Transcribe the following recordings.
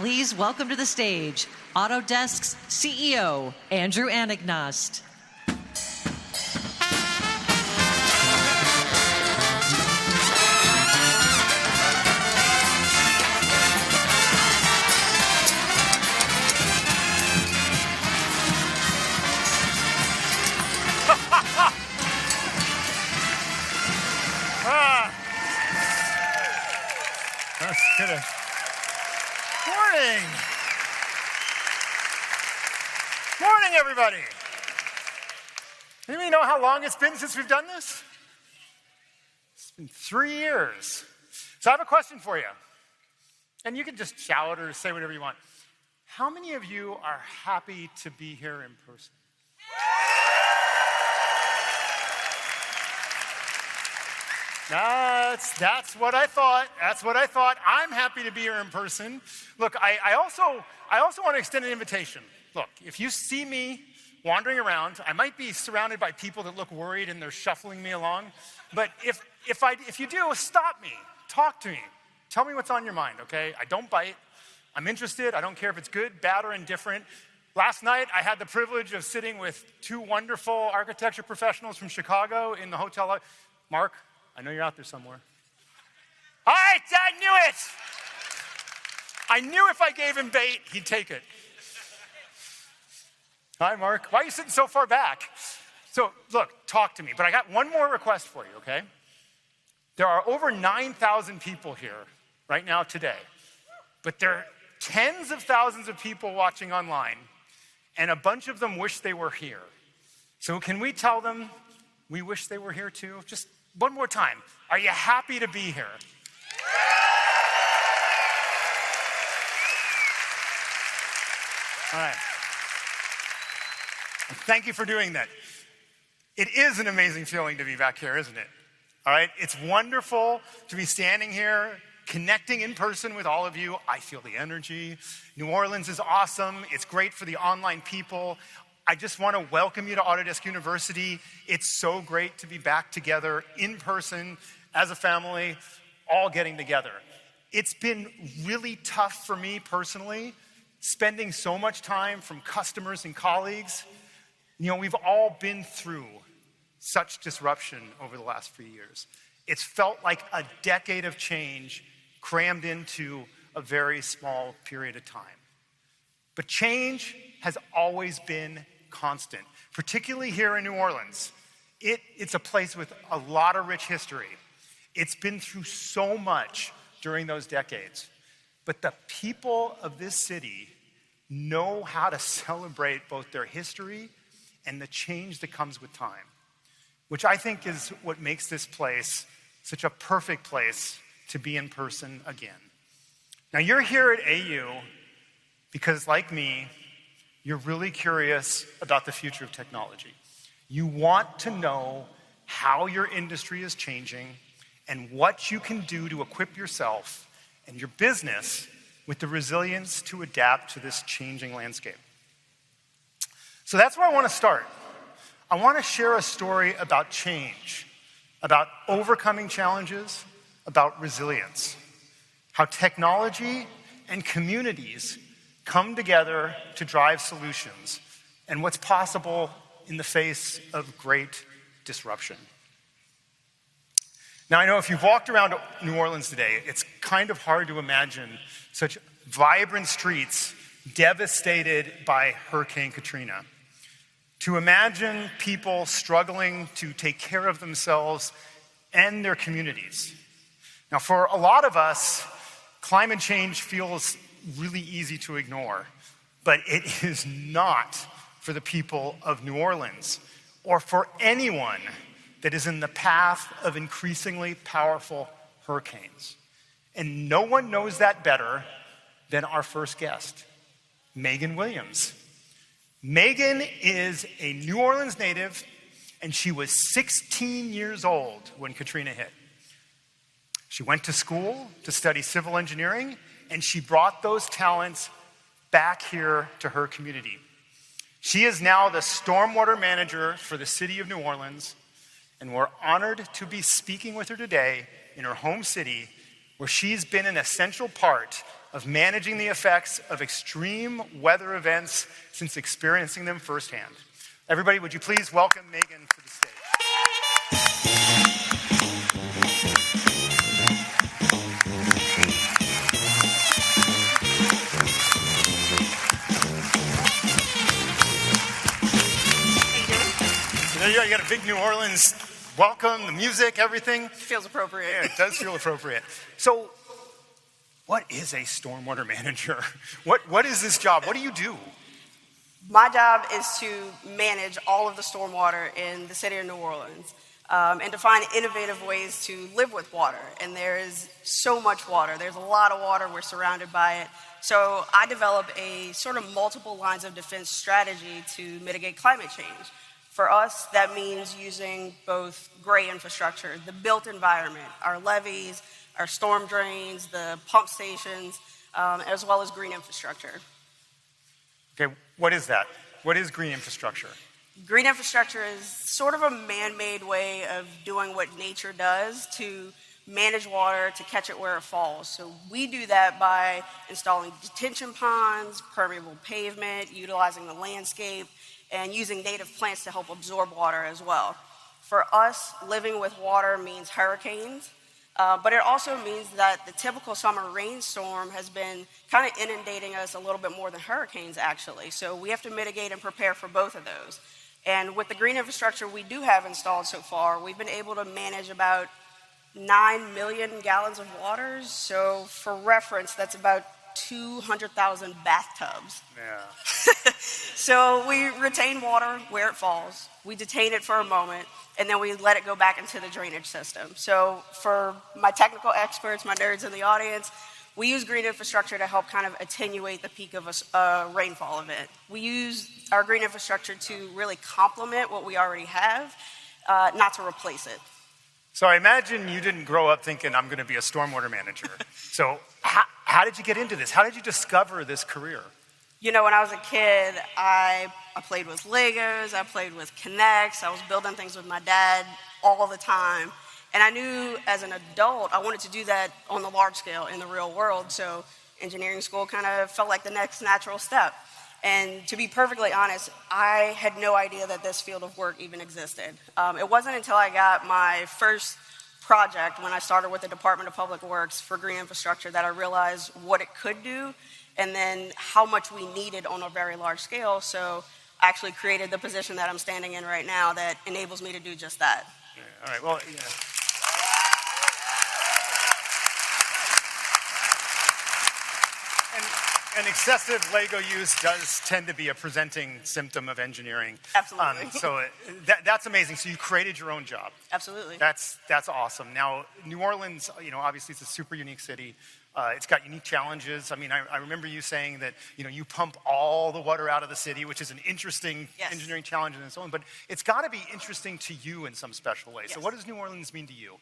please welcome to the stage Autodesk's CEO, Andrew Anagnost. Morning. Morning, everybody. Anybody know how long it's been since we've done this? It's been 3 years. So I have a question for you. And you can just shout or say whatever you want. How many of you are happy to be here in person? That's what I thought. That's what I thought. I'm happy to be here in person. Look, I also want to extend an invitation. Look, if you see me wandering around, I might be surrounded by people that look worried and they're shuffling me along. But if you do, stop me. Talk to me. Tell me what's on your mind, okay? I don't bite. I'm interested. I don't care if it's good, bad, or indifferent. Last night, I had the privilege of sitting with 2 wonderful architecture professionals from Chicago in the hotel. Mark, I know you're out there somewhere. All right, I knew it. I knew if I gave him bait, he'd take it. Hi, Mark. Why are you sitting so far back? So, look, talk to me. But I got one more request for you, okay? There are over 9,000 people here right now today. But there are tens of thousands of people watching online, and a bunch of them wish they were here. So can we tell them we wish they were here too? Just one more time. Are you happy to be here? All right. Thank you for doing that. It is an amazing feeling to be back here, isn't it? All right. It's wonderful to be standing here, connecting in person with all of you. I feel the energy. New Orleans is awesome. It's great for the online people. I just want to welcome you to Autodesk University. It's so great to be back together in person as a family, all getting together. It's been really tough for me personally, spending so much time from customers and colleagues. You know, we've all been through such disruption over the last few years. It's felt like a decade of change crammed into a very small period of time. But change has always been constant, particularly here in New Orleans. It's a place with a lot of rich history. It's been through so much during those decades. But the people of this city know how to celebrate both their history and the change that comes with time, which I think is what makes this place such a perfect place to be in person again. Now, you're here at AU because, like me, you're really curious about the future of technology. You want to know how your industry is changing and what you can do to equip yourself and your business with the resilience to adapt to this changing landscape. So that's where I want to start. I want to share a story about change, about overcoming challenges, about resilience, how technology and communities come together to drive solutions, and what's possible in the face of great disruption. Now, I know if you've walked around New Orleans today, it's kind of hard to imagine such vibrant streets devastated by Hurricane Katrina. To imagine people struggling to take care of themselves and their communities. Now, for a lot of us, climate change feels really easy to ignore, but it is not for the people of New Orleans or for anyone that is in the path of increasingly powerful hurricanes. And no one knows that better than our first guest, Megan Williams. Megan is a New Orleans native, and she was 16 years old when Katrina hit. She went to school to study civil engineering, and she brought those talents back here to her community. She is now the stormwater manager for the city of New Orleans, and we're honored to be speaking with her today in her home city, where she's been an essential part of managing the effects of extreme weather events since experiencing them firsthand. Everybody, would you please welcome Megan to the stage? You got a big New Orleans welcome, the music, everything. Feels appropriate. Yeah, it does feel appropriate. So, what is a stormwater manager? What is this job? What do you do? My job is to manage all of the stormwater in the city of New Orleans and to find innovative ways to live with water. And there is so much water. There's a lot of water. We're surrounded by it. So I develop a sort of multiple lines of defense strategy to mitigate climate change. For us, that means using both gray infrastructure, the built environment, our levees, our storm drains, the pump stations, as well as green infrastructure. Okay, what is that? What is green infrastructure? Green infrastructure is sort of a man-made way of doing what nature does to manage water, to catch it where it falls. So we do that by installing detention ponds, permeable pavement, utilizing the landscape, and using native plants to help absorb water as well. For us, living with water means hurricanes, but it also means that the typical summer rainstorm has been kind of inundating us a little bit more than hurricanes, actually. So we have to mitigate and prepare for both of those. And with the green infrastructure we do have installed so far, we've been able to manage about 9 million gallons of water. So for reference, that's about 200,000 bathtubs. Yeah. So we retain water where it falls, we detain it for a moment, and then we let it go back into the drainage system. So for my technical experts, my nerds in the audience, we use green infrastructure to help kind of attenuate the peak of a rainfall event. We use our green infrastructure to really complement what we already have, not to replace it. So I imagine you didn't grow up thinking, I'm going to be a stormwater manager. So how did you get into this? How did you discover this career? You know, when I was a kid, I played with Legos, I played with Kinects, I was building things with my dad all the time. And I knew as an adult, I wanted to do that on the large scale in the real world. So engineering school kind of felt like the next natural step. And to be perfectly honest, I had no idea that this field of work even existed. It wasn't until I got my first project when I started with the Department of Public Works for green infrastructure that I realized what it could do and then how much we needed on a very large scale. So I actually created the position that I'm standing in right now that enables me to do just that. Yeah, all right, well, yeah. And excessive Lego use does tend to be a presenting symptom of engineering. Absolutely. So that's amazing. So you created your own job. Absolutely. That's awesome. Now, New Orleans, you know, obviously it's a super unique city. It's got unique challenges. I mean, I remember you saying that, you know, you pump all the water out of the city, which is an interesting engineering challenge and so on. But it's got to be interesting to you in some special way. Yes. So what does New Orleans mean to you?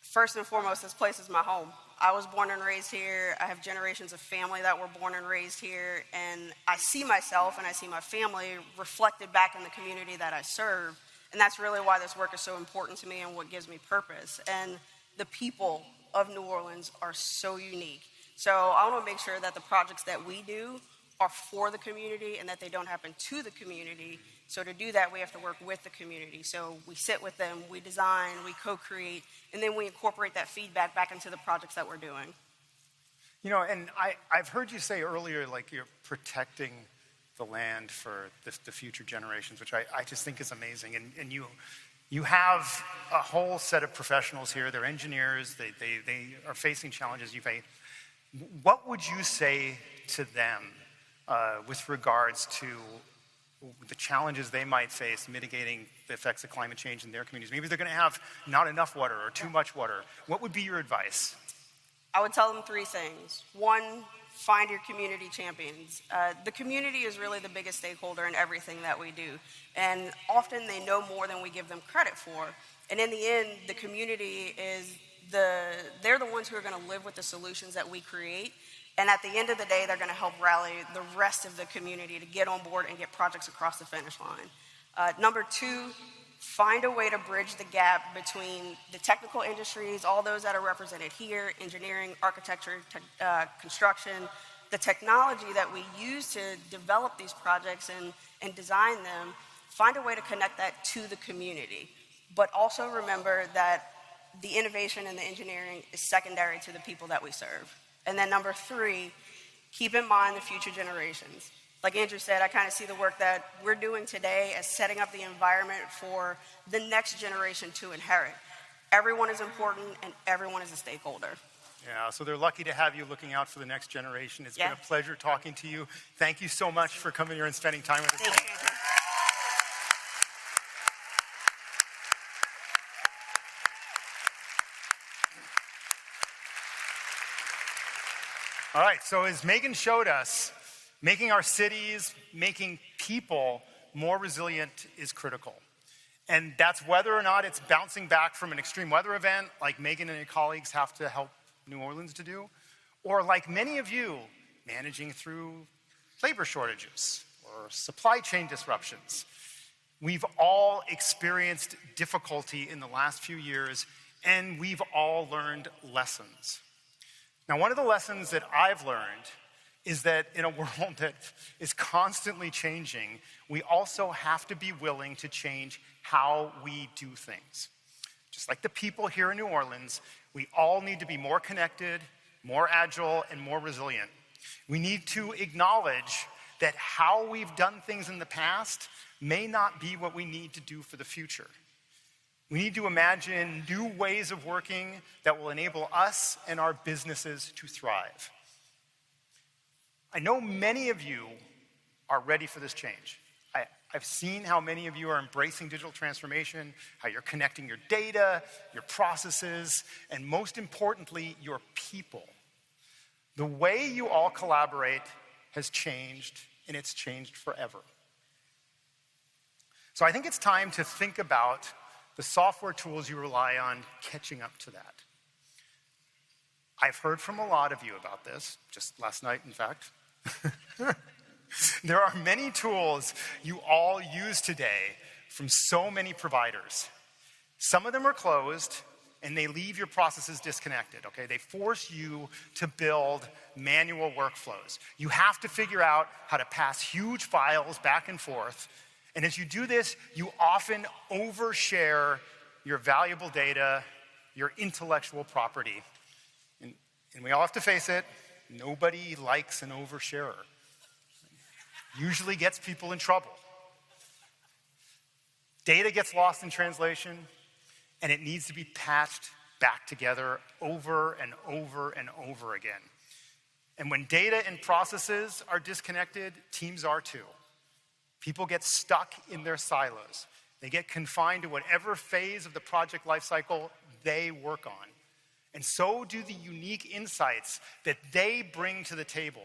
First and foremost, this place is my home. I was born and raised here. I have generations of family that were born and raised here. And I see myself and I see my family reflected back in the community that I serve. And that's really why this work is so important to me and what gives me purpose. And the people of New Orleans are so unique. So I want to make sure that the projects that we do are for the community and that they don't happen to the community. So to do that, we have to work with the community. So we sit with them, we design, we co-create, and then we incorporate that feedback back into the projects that we're doing. You know, and I've heard you say earlier, like you're protecting the land for the future generations, which I just think is amazing. And you have a whole set of professionals here. They're engineers. They are facing challenges you face. What would you say to them with regards to the challenges they might face mitigating the effects of climate change in their communities? Maybe they're going to have not enough water or too much water. What would be your advice? I would tell them three things. One, find your community champions. The community is really the biggest stakeholder in everything that we do. And often they know more than we give them credit for. And in the end, the community they're the ones who are going to live with the solutions that we create. And at the end of the day, they're going to help rally the rest of the community to get on board and get projects across the finish line. Number two, find a way to bridge the gap between the technical industries, all those that are represented here, engineering, architecture, construction, the technology that we use to develop these projects and design them, find a way to connect that to the community. But also remember that the innovation and the engineering is secondary to the people that we serve. And then number three, keep in mind the future generations. Like Andrew said, I kind of see the work that we're doing today as setting up the environment for the next generation to inherit. Everyone is important and everyone is a stakeholder. Yeah, so they're lucky to have you looking out for the next generation. It's been a pleasure talking to you. Thank you so much for coming here and spending time with us. Thank you, Andrew. All right, so as Megan showed us, making our cities, making people more resilient is critical. And that's whether or not it's bouncing back from an extreme weather event like Megan and her colleagues have to help New Orleans to do, or like many of you, managing through labor shortages or supply chain disruptions. We've all experienced difficulty in the last few years, and we've all learned lessons. Now, one of the lessons that I've learned is that in a world that is constantly changing, we also have to be willing to change how we do things. Just like the people here in New Orleans, we all need to be more connected, more agile, and more resilient. We need to acknowledge that how we've done things in the past may not be what we need to do for the future. We need to imagine new ways of working that will enable us and our businesses to thrive. I know many of you are ready for this change. I've seen how many of you are embracing digital transformation, how you're connecting your data, your processes, and most importantly, your people. The way you all collaborate has changed, and it's changed forever. So I think it's time to think about the software tools you rely on catching up to that. I've heard from a lot of you about this, just last night, in fact. There are many tools you all use today from so many providers. Some of them are closed, and they leave your processes disconnected, okay? They force you to build manual workflows. You have to figure out how to pass huge files back and forth. And as you do this, you often overshare your valuable data, your intellectual property. And we all have to face it, nobody likes an oversharer. Usually gets people in trouble. Data gets lost in translation, and it needs to be patched back together over and over and over again. And when data and processes are disconnected, teams are too. People get stuck in their silos. They get confined to whatever phase of the project lifecycle they work on. And so do the unique insights that they bring to the table.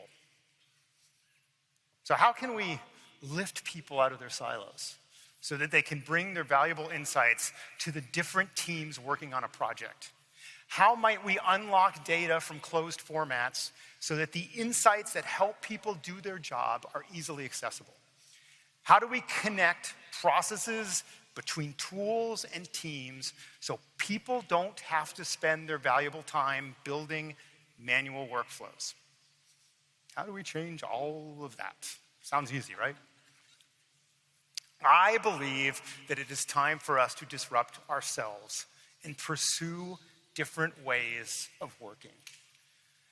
So how can we lift people out of their silos so that they can bring their valuable insights to the different teams working on a project? How might we unlock data from closed formats so that the insights that help people do their job are easily accessible? How do we connect processes between tools and teams so people don't have to spend their valuable time building manual workflows? How do we change all of that? Sounds easy, right? I believe that it is time for us to disrupt ourselves and pursue different ways of working.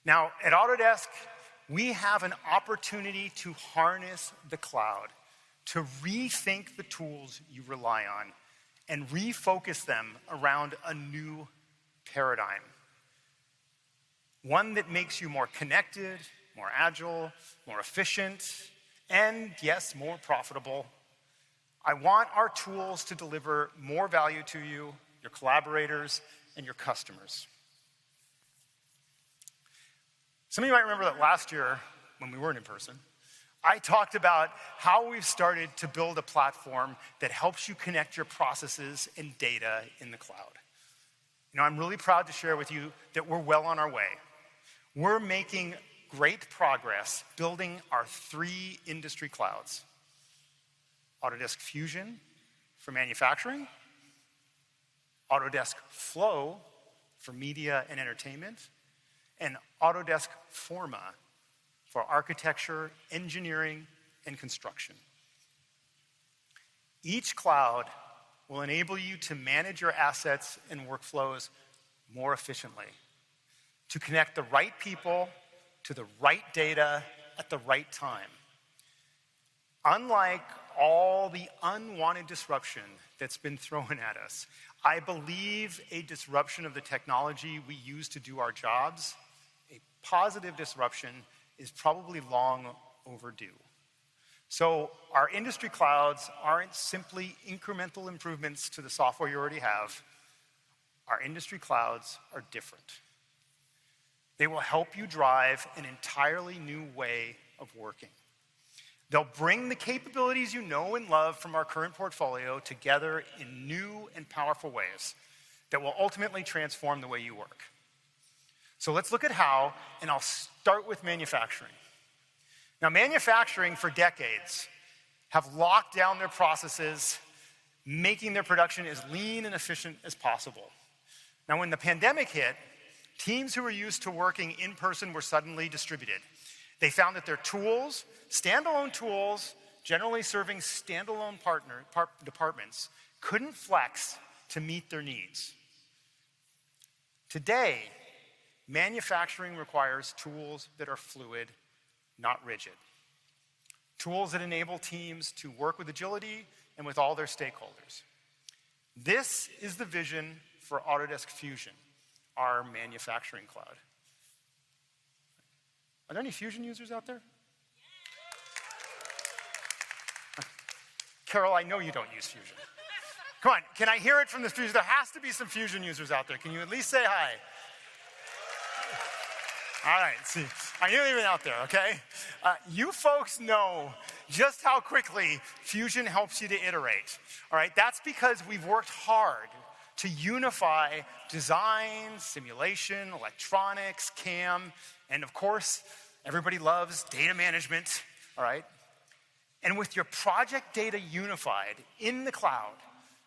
Now, at Autodesk, we have an opportunity to harness the cloud, to rethink the tools you rely on, and refocus them around a new paradigm. One that makes you more connected, more agile, more efficient, and yes, more profitable. I want our tools to deliver more value to you, your collaborators, and your customers. Some of you might remember that last year, when we weren't in person, I talked about how we've started to build a platform that helps you connect your processes and data in the cloud. I'm really proud to share with you that we're well on our way. We're making great progress building our 3 industry clouds: Autodesk Fusion, for manufacturing, Autodesk Flow for media and entertainment, and Autodesk Forma for architecture, engineering, and construction. Each cloud will enable you to manage your assets and workflows more efficiently, to connect the right people to the right data at the right time. Unlike all the unwanted disruption that's been thrown at us, I believe a disruption of the technology we use to do our jobs, a positive disruption, is probably long overdue. So our industry clouds aren't simply incremental improvements to the software you already have. Our industry clouds are different. They will help you drive an entirely new way of working. They'll bring the capabilities you know and love from our current portfolio together in new and powerful ways that will ultimately transform the way you work. So let's look at how, and I'll start with manufacturing. Now, manufacturing for decades have locked down their processes, making their production as lean and efficient as possible. Now, when the pandemic hit, teams who were used to working in person were suddenly distributed. They found that their tools, standalone tools, generally serving standalone departments, couldn't flex to meet their needs. Today, manufacturing requires tools that are fluid, not rigid. Tools that enable teams to work with agility and with all their stakeholders. This is the vision for Autodesk Fusion, our manufacturing cloud. Are there any Fusion users out there? Carol, I know you don't use Fusion. Come on, can I hear it from the Fusion? There has to be some Fusion users out there. Can you at least say hi? All right, see, I knew they were out there, okay? You folks know just how quickly Fusion helps you to iterate, all right? That's because we've worked hard to unify design, simulation, electronics, CAM, and of course, everybody loves data management, all right? And with your project data unified in the cloud,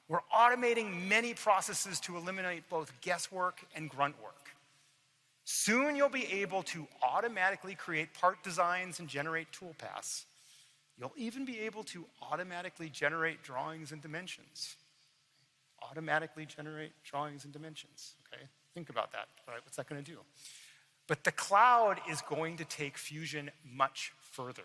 we're automating many processes to eliminate both guesswork and grunt work. Soon you'll be able to automatically create part designs and generate toolpaths. You'll even be able to automatically generate drawings and dimensions. Automatically generate drawings and dimensions, okay? Think about that, all right? What's that gonna do? But the cloud is going to take Fusion much further.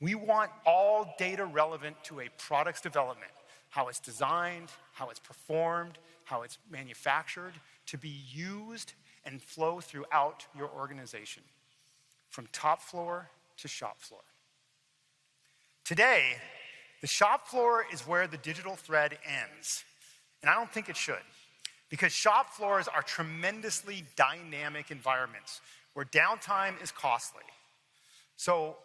We want all data relevant to a product's development, how it's designed, how it's performed, how it's manufactured, to be used and flow throughout your organization, from top floor to shop floor. Today, the shop floor is where the digital thread ends, and I don't think it should, because shop floors are tremendously dynamic environments where downtime is costly. So,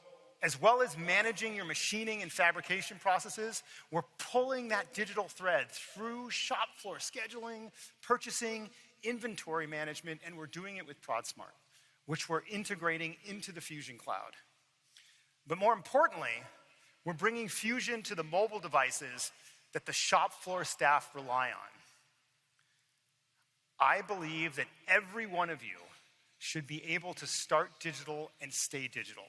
as well as managing your machining and fabrication processes, we're pulling that digital thread through shop floor scheduling, purchasing, inventory management, and we're doing it with ProdSmart, which we're integrating into the Fusion cloud. But more importantly, we're bringing Fusion to the mobile devices that the shop floor staff rely on. I believe that every one of you should be able to start digital and stay digital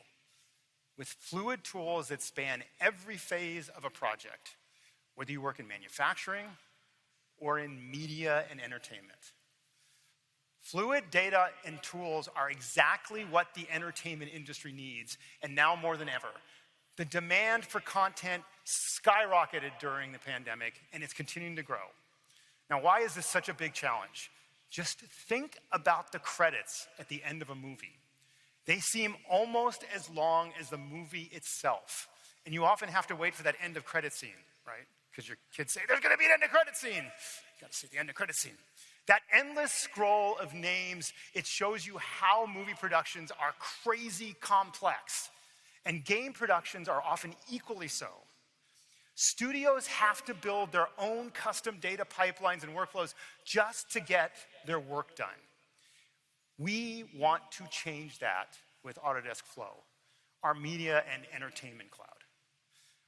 with fluid tools that span every phase of a project, whether you work in manufacturing or in media and entertainment. Fluid data and tools are exactly what the entertainment industry needs, and now more than ever. The demand for content skyrocketed during the pandemic, and it's continuing to grow. Now, why is this such a big challenge? Just think about the credits at the end of a movie. They seem almost as long as the movie itself, and you often have to wait for that end of credit scene, right? Because your kids say, there's gonna be an end of credit scene. You gotta see the end of credit scene. That endless scroll of names, it shows you how movie productions are crazy complex, and game productions are often equally so. Studios have to build their own custom data pipelines and workflows just to get their work done. We want to change that with Autodesk Flow, our media and entertainment cloud.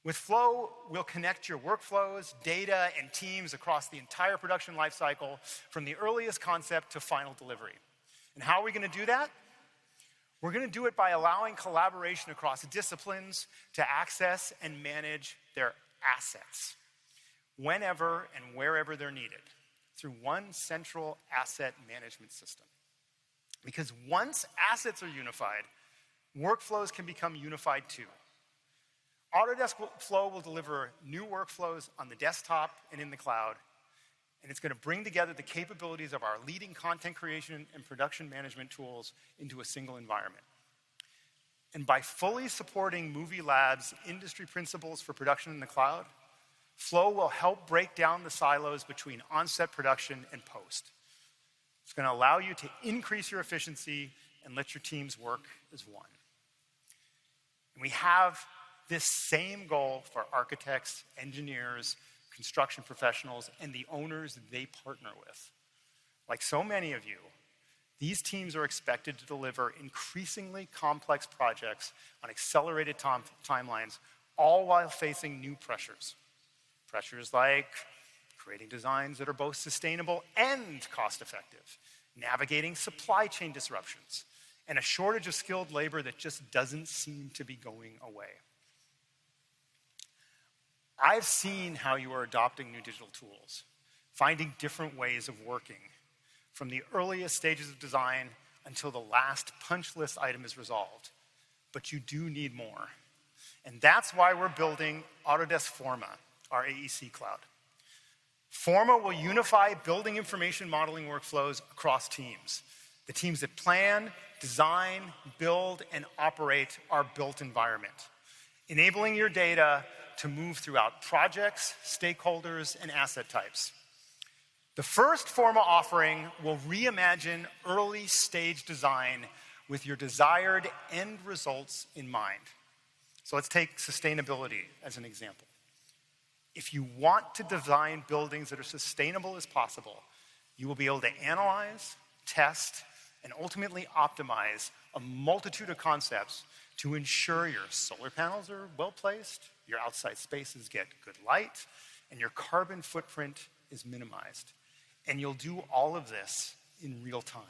With Flow, we'll connect your workflows, data, and teams across the entire production lifecycle from the earliest concept to final delivery. And how are we going to do that? We're going to do it by allowing collaboration across disciplines to access and manage their assets whenever and wherever they're needed through one central asset management system. Because once assets are unified, workflows can become unified too. Autodesk Flow will deliver new workflows on the desktop and in the cloud, and it's going to bring together the capabilities of our leading content creation and production management tools into a single environment. And by fully supporting Movie Lab's industry principles for production in the cloud, Flow will help break down the silos between on-set production and post. It's going to allow you to increase your efficiency and let your teams work as one. And we have this same goal for architects, engineers, construction professionals, and the owners they partner with. Like so many of you, these teams are expected to deliver increasingly complex projects on accelerated timelines, all while facing new pressures. Pressures like creating designs that are both sustainable and cost-effective, navigating supply chain disruptions, and a shortage of skilled labor that just doesn't seem to be going away. I've seen how you are adopting new digital tools, finding different ways of working, from the earliest stages of design until the last punch list item is resolved. But you do need more. And that's why we're building Autodesk Forma, our AEC cloud. Forma will unify building information modeling workflows across teams. The teams that plan, design, build, and operate our built environment, enabling your data to move throughout projects, stakeholders, and asset types. The first Forma offering will reimagine early stage design with your desired end results in mind. So let's take sustainability as an example. If you want to design buildings that are sustainable as possible, you will be able to analyze, test, and ultimately optimize a multitude of concepts to ensure your solar panels are well placed, your outside spaces get good light, and your carbon footprint is minimized. And you'll do all of this in real time.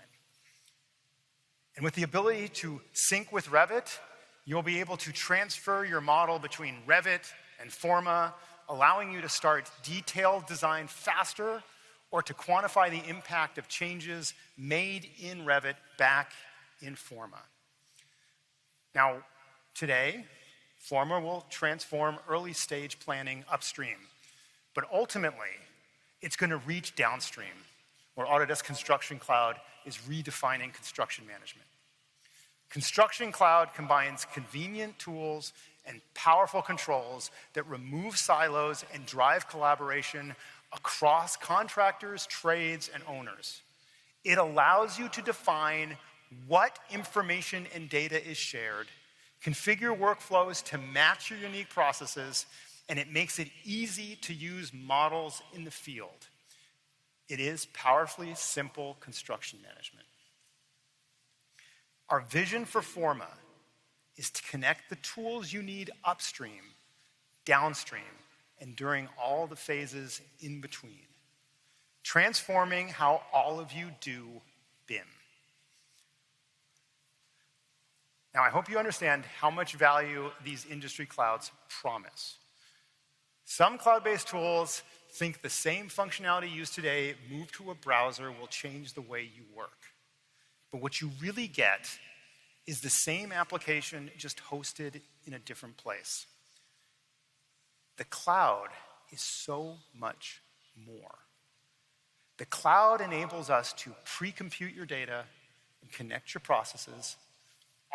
And with the ability to sync with Revit, you'll be able to transfer your model between Revit and Forma, allowing you to start detailed design faster or to quantify the impact of changes made in Revit back in Forma. Now, today, Forma will transform early stage planning upstream, but ultimately, it's going to reach downstream, where Autodesk Construction Cloud is redefining construction management. Construction Cloud combines convenient tools and powerful controls that remove silos and drive collaboration across contractors, trades, and owners. It allows you to define what information and data is shared, configure workflows to match your unique processes, and it makes it easy to use models in the field. It is powerfully simple construction management. Our vision for Forma is to connect the tools you need upstream, downstream, and during all the phases in between, transforming how all of you do BIM. Now, I hope you understand how much value these industry clouds promise. Some cloud-based tools think the same functionality used today, moved to a browser, will change the way you work. But what you really get is the same application just hosted in a different place. The cloud is so much more. The cloud enables us to pre-compute your data and connect your processes,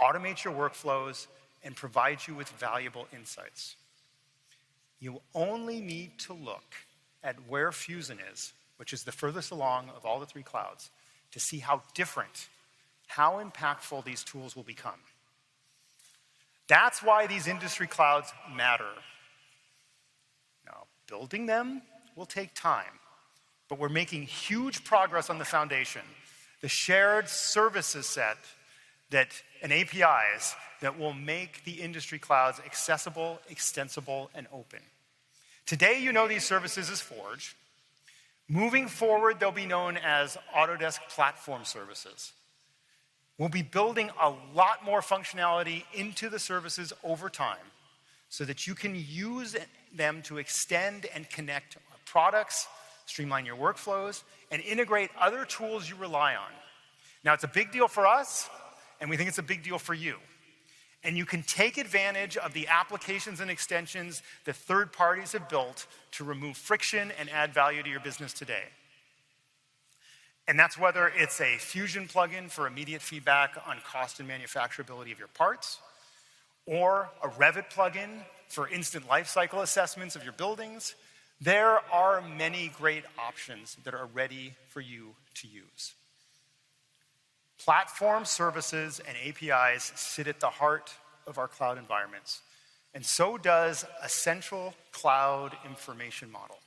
automate your workflows, and provide you with valuable insights. You only need to look at where Fusion is, which is the furthest along of all the three clouds, to see how different, how impactful these tools will become. That's why these industry clouds matter. Now, building them will take time, but we're making huge progress on the foundation, the shared services set and APIs that will make the industry clouds accessible, extensible, and open. Today, you know these services as Forge. Moving forward, they'll be known as Autodesk Platform Services. We'll be building a lot more functionality into the services over time so that you can use them to extend and connect our products, streamline your workflows, and integrate other tools you rely on. Now, it's a big deal for us, and we think it's a big deal for you. And you can take advantage of the applications and extensions that third parties have built to remove friction and add value to your business today. And that's whether it's a Fusion plugin for immediate feedback on cost and manufacturability of your parts, or a Revit plugin for instant lifecycle assessments of your buildings. There are many great options that are ready for you to use. Platform services and APIs sit at the heart of our cloud environments, and so does a central cloud information model.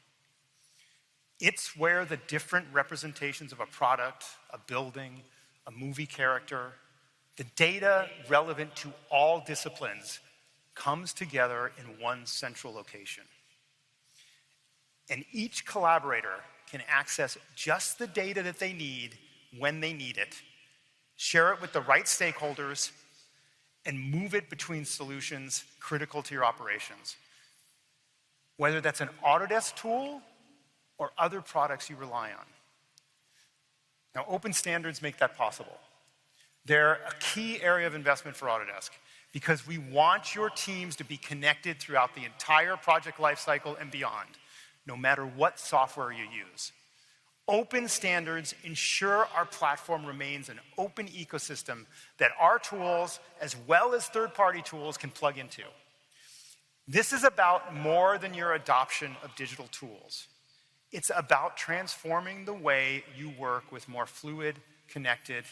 It's where the different representations of a product, a building, a movie character, the data relevant to all disciplines comes together in one central location. And each collaborator can access just the data that they need when they need it, share it with the right stakeholders, and move it between solutions critical to your operations. Whether that's an Autodesk tool or other products you rely on. Now, open standards make that possible. They're a key area of investment for Autodesk because we want your teams to be connected throughout the entire project lifecycle and beyond, no matter what software you use. Open standards ensure our platform remains an open ecosystem that our tools, as well as third-party tools, can plug into. This is about more than your adoption of digital tools. It's about transforming the way you work with more fluid, connected,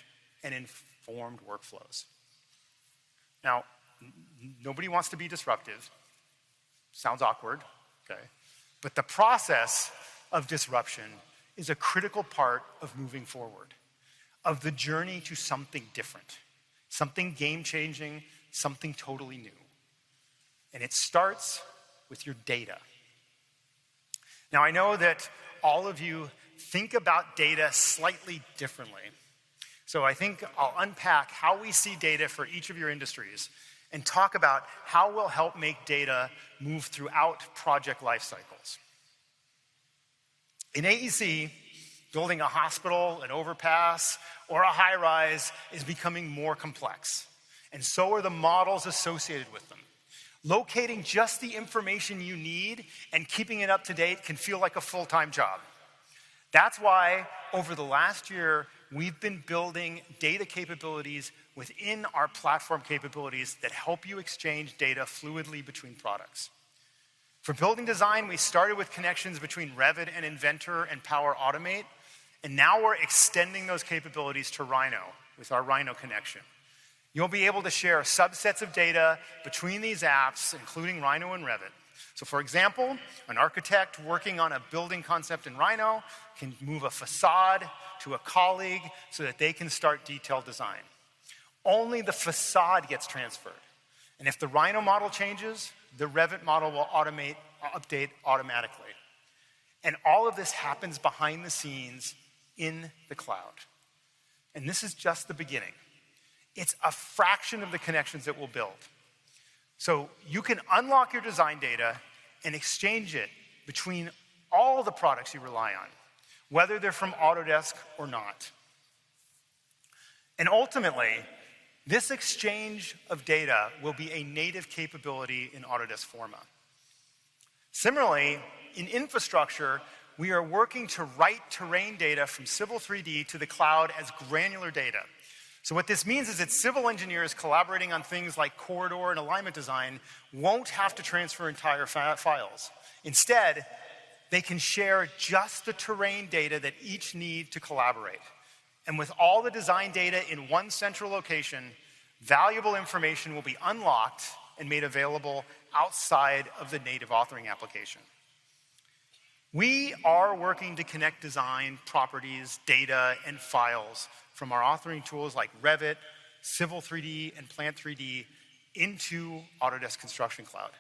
and informed workflows. Now, nobody wants to be disruptive. Sounds awkward, okay? But the process of disruption is a critical part of moving forward, of the journey to something different, something game-changing, something totally new. And it starts with your data. Now, I know that all of you think about data slightly differently. So I think I'll unpack how we see data for each of your industries and talk about how we'll help make data move throughout project life cycles. In AEC, building a hospital, an overpass, or a high-rise is becoming more complex, and so are the models associated with them. Locating just the information you need and keeping it up to date can feel like a full-time job. That's why, over the last year, we've been building data capabilities within our platform capabilities that help you exchange data fluidly between products. For building design, we started with connections between Revit and Inventor and Power Automate, and now we're extending those capabilities to Rhino with our Rhino connection. You'll be able to share subsets of data between these apps, including Rhino and Revit. So for example, an architect working on a building concept in Rhino can move a facade to a colleague so that they can start detailed design. Only the facade gets transferred. And if the Rhino model changes, the Revit model will update automatically. And all of this happens behind the scenes in the cloud. And this is just the beginning. It's a fraction of the connections that we'll build. So you can unlock your design data and exchange it between all the products you rely on, whether they're from Autodesk or not. And ultimately, this exchange of data will be a native capability in Autodesk Forma. Similarly, in infrastructure, we are working to write terrain data from Civil 3D to the cloud as granular data. So what this means is that civil engineers collaborating on things like corridor and alignment design won't have to transfer entire files. Instead, they can share just the terrain data that each need to collaborate. And with all the design data in one central location, valuable information will be unlocked and made available outside of the native authoring application. We are working to connect design, properties, data, and files from our authoring tools like Revit, Civil 3D and Plant 3D into Autodesk Construction Cloud.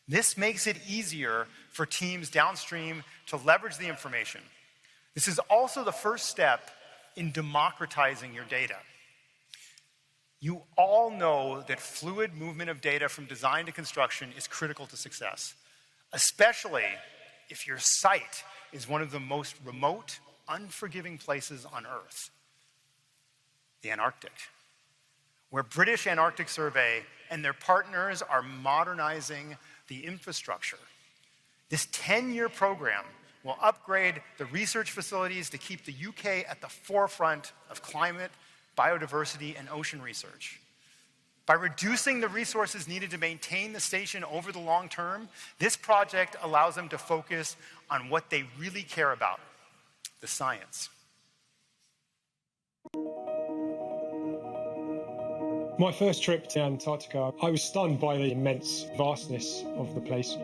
This makes it easier for teams downstream to leverage the information. This is also the first step in democratizing your data. You all know that fluid movement of data from design to construction is critical to success, especially if your site is one of the most remote, unforgiving places on Earth, the Antarctic, where British Antarctic Survey and their partners are modernizing the infrastructure. This 10-year program will upgrade the research facilities to keep the UK at the forefront of climate, biodiversity, and ocean research. By reducing the resources needed to maintain the station over the long term, this project allows them to focus on what they really care about, the science. My first trip to Antarctica, I was stunned by the immense vastness of the place.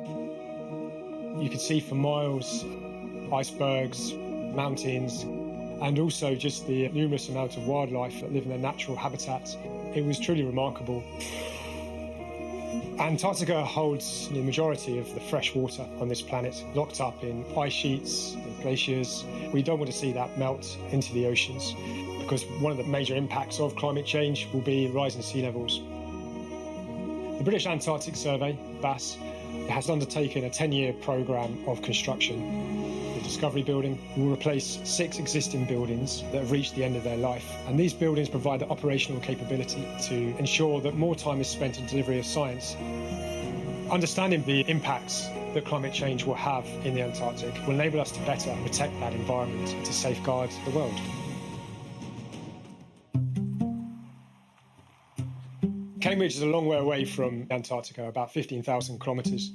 You could see for miles icebergs, mountains, and also just the numerous amount of wildlife that live in their natural habitats. It was truly remarkable. Antarctica holds the majority of the fresh water on this planet, locked up in ice sheets and glaciers. We don't want to see that melt into the oceans, because one of the major impacts of climate change will be rising sea levels. The British Antarctic Survey, BAS, has undertaken a 10-year programme of construction. The Discovery Building will replace 6 existing buildings that have reached the end of their life, and these buildings provide the operational capability to ensure that more time is spent on delivery of science. Understanding the impacts that climate change will have in the Antarctic will enable us to better protect that environment and to safeguard the world. Cambridge is a long way away from Antarctica, about 15,000 kilometres.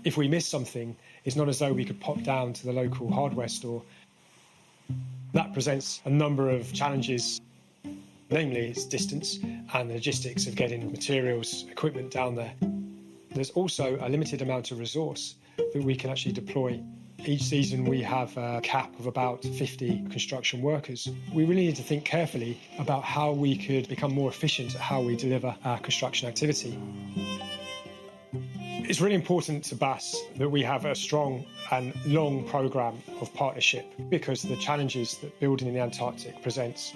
If we miss something, it's not as though we could pop down to the local hardware store. That presents a number of challenges, namely its distance and the logistics of getting materials, equipment down there. There's also a limited amount of resource that we can actually deploy. Each season we have a cap of about 50 construction workers. We really need to think carefully about how we could become more efficient at how we deliver our construction activity. It's really important to BAS that we have a strong and long programme of partnership, because of the challenges that building in the Antarctic presents.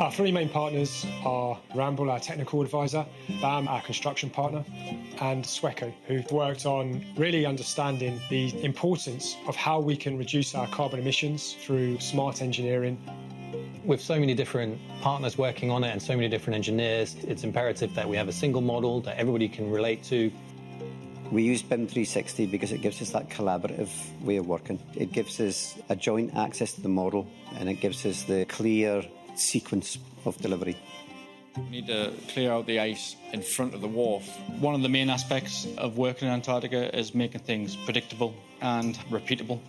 Our 3 main partners are Ramble, our technical advisor, BAM, our construction partner, and Sweco, who've worked on really understanding the importance of how we can reduce our carbon emissions through smart engineering. With so many different partners working on it and so many different engineers, it's imperative that we have a single model that everybody can relate to. We use BIM 360 because it gives us that collaborative way of working. It gives us a joint access to the model, and it gives us the clear sequence of delivery. We need to clear out the ice in front of the wharf. One of the main aspects of working in Antarctica is making things predictable and repeatable.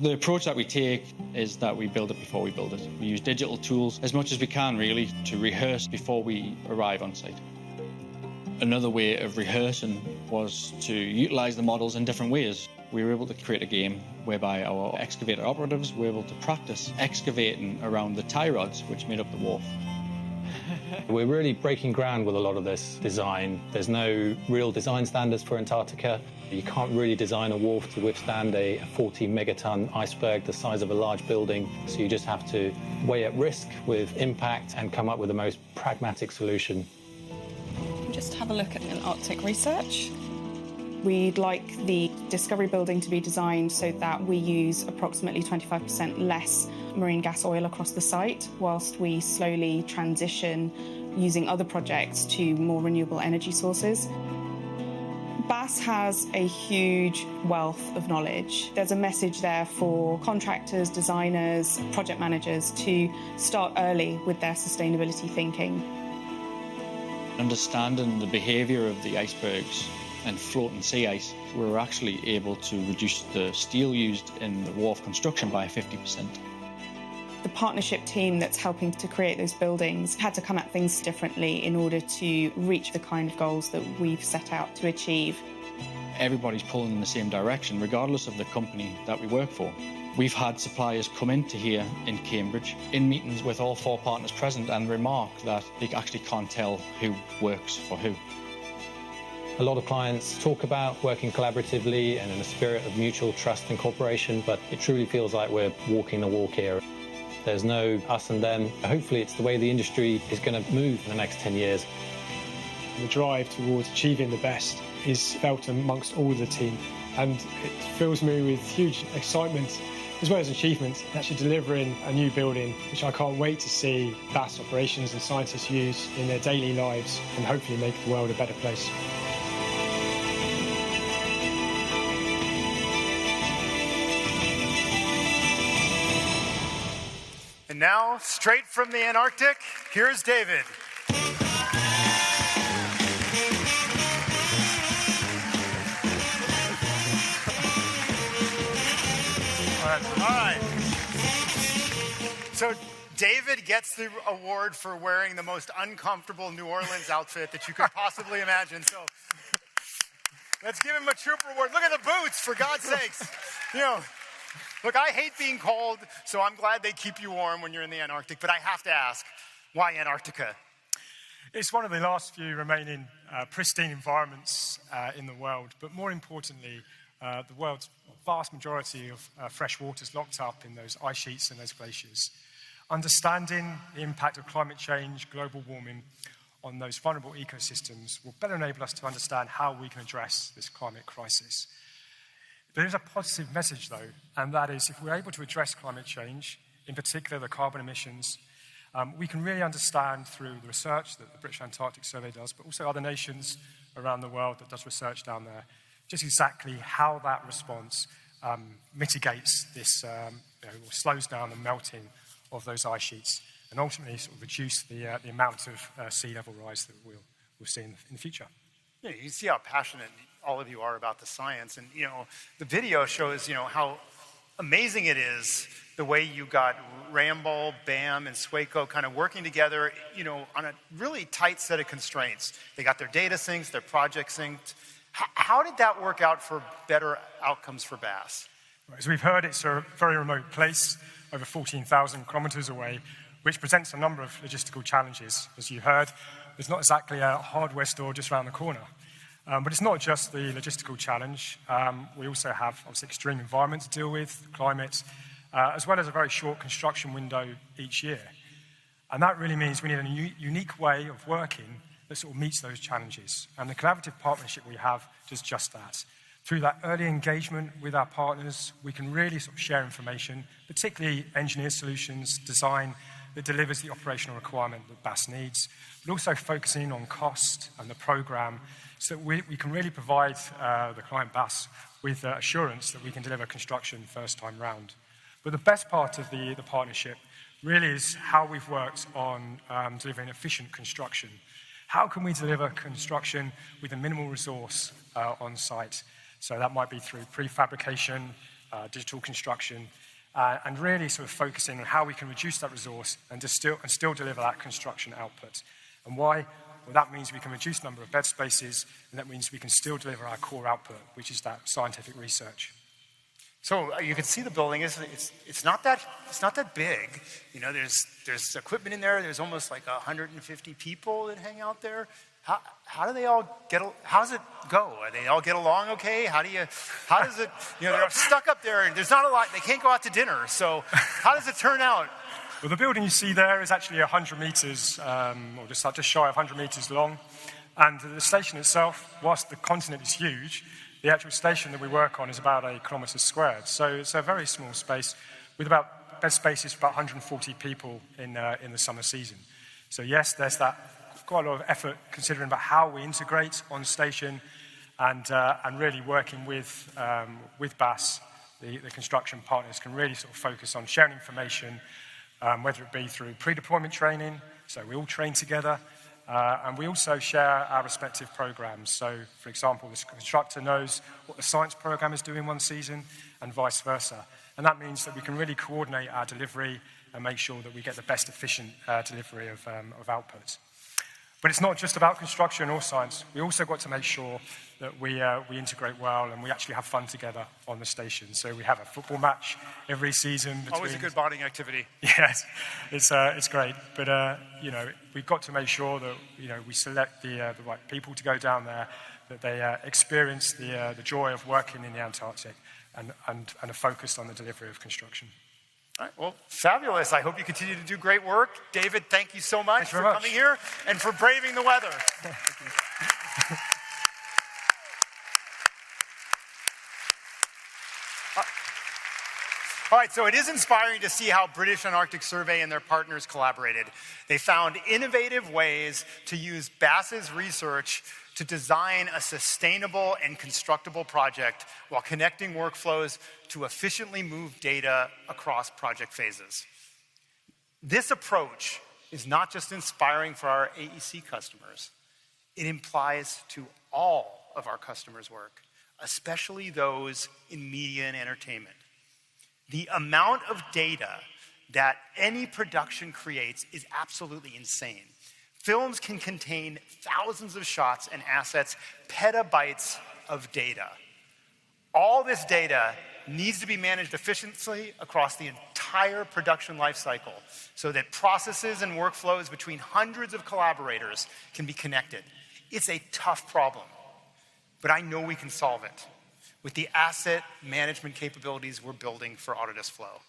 The approach that we take is that we build it before we build it. We use digital tools as much as we can, really, to rehearse before we arrive on site. Another way of rehearsing was to utilise the models in different ways. We were able to create a game whereby our excavator operatives were able to practice excavating around the tie rods which made up the wharf. We're really breaking ground with a lot of this design. There's no real design standards for Antarctica. You can't really design a wharf to withstand a 40 megaton iceberg the size of a large building, so you just have to weigh up risk with impact and come up with the most pragmatic solution. Just have a look at Antarctic research. We'd like the Discovery Building to be designed so that we use approximately 25% less marine gas oil across the site, whilst we slowly transition using other projects to more renewable energy sources. BAS has a huge wealth of knowledge. There's a message there for contractors, designers, project managers to start early with their sustainability thinking. Understanding the behaviour of the icebergs and floating sea ice, we were actually able to reduce the steel used in the wharf construction by 50%. The partnership team that's helping to create those buildings had to come at things differently in order to reach the kind of goals that we've set out to achieve. everybody's pulling in the same direction, regardless of the company that we work for. We've had suppliers come into here in Cambridge in meetings with all 4 partners present and remark that they actually can't tell who works for who. A lot of clients talk about working collaboratively and in a spirit of mutual trust and cooperation, but it truly feels like we're walking the walk here. There's no us and them. Hopefully it's the way the industry is going to move in the next 10 years. The drive towards achieving the best is felt amongst all of the team, and it fills me with huge excitement as well as achievement, actually delivering a new building, which I can't wait to see BAS operations and scientists use in their daily lives and hopefully make the world a better place. And now, straight from the Antarctic, here's David. All right. So David gets the award for wearing the most uncomfortable New Orleans outfit that you could possibly imagine. So let's give him a trooper award. Look at the boots, for God's sakes. You know, look, I hate being cold, so I'm glad they keep you warm when you're in the Antarctic. But I have to ask, why Antarctica? It's one of the last few remaining pristine environments in the world, but more importantly, the world's vast majority of fresh water is locked up in those ice sheets and those glaciers. Understanding the impact of climate change, global warming on those vulnerable ecosystems will better enable us to understand how we can address this climate crisis. There is a positive message, though, and that is if we're able to address climate change, in particular the carbon emissions, we can really understand through the research that the British Antarctic Survey does, but also other nations around the world that does research down there, just exactly how that response mitigates this, or slows down the melting of those ice sheets, and ultimately sort of reduce the amount of sea level rise that we'll see in the future. Yeah, you see how passionate all of you are about the science, and the video shows how amazing it is the way you got Ramboll, BAM, and Swaco kind of working together, on a really tight set of constraints. They got their data synced, their project synced. How did that work out for better outcomes for BAS? As we've heard, it's a very remote place, over 14,000 kilometers away, which presents a number of logistical challenges. As you heard, there's not exactly a hardware store just around the corner. But it's not just the logistical challenge. We also have, obviously, extreme environment to deal with, climate, as well as a very short construction window each year. And that really means we need a unique way of working that sort of meets those challenges. And the collaborative partnership we have does just that. Through that early engagement with our partners, we can really sort of share information, particularly engineer solutions, design that delivers the operational requirement that BAS needs, but also focusing on cost and the program so that we can really provide the client BAS with assurance that we can deliver construction first time round. But the best part of the partnership really is how we've worked on delivering efficient construction. How can we deliver construction with a minimal resource on site? So that might be through prefabrication, digital construction, and really sort of focusing on how we can reduce that resource and still deliver that construction output. And why? Well, that means we can reduce the number of bed spaces, and that means we can still deliver our core output, which is that scientific research. So you can see the building. It's not that big. There's equipment in there. There's almost like 150 people that hang out there. How do they all how does it go? They all get along okay? How does it, they're stuck up there and there's not a lot, they can't go out to dinner. So how does it turn out? Well, the building you see there is actually 100 meters, or just shy of 100 meters long. And the station itself, whilst the continent is huge, the actual station that we work on is about 1 kilometre squared. So it's a very small space with about bed spaces for about 140 people in the summer season. So yes, there's that quite a lot of effort considering about how we integrate on station and really working with BAS, the construction partners can really sort of focus on sharing information, whether it be through pre-deployment training, so we all train together, and we also share our respective programs. So, for example, the constructor knows what the science program is doing one season and vice versa. And that means that we can really coordinate our delivery and make sure that we get the best efficient delivery of output. But it's not just about construction or science. We also got to make sure that we integrate well and we actually have fun together on the station. So we have a football match every season. Always a good bonding activity. Yes, it's great. But we've got to make sure that we select the right people to go down there, that they experience the joy of working in the Antarctic, and are focused on the delivery of construction. All right, well, fabulous. I hope you continue to do great work. David, thank you so much for coming here and for braving the weather. All right, so it is inspiring to see how British Antarctic Survey and their partners collaborated. They found innovative ways to use BAS's research to design a sustainable and constructible project while connecting workflows to efficiently move data across project phases. This approach is not just inspiring for our AEC customers, it applies to all of our customers' work, especially those in media and entertainment. The amount of data that any production creates is absolutely insane. Films can contain thousands of shots and assets, petabytes of data. All this data needs to be managed efficiently across the entire production lifecycle so that processes and workflows between hundreds of collaborators can be connected. It's a tough problem, but I know we can solve it with the asset management capabilities we're building for Autodesk Flow.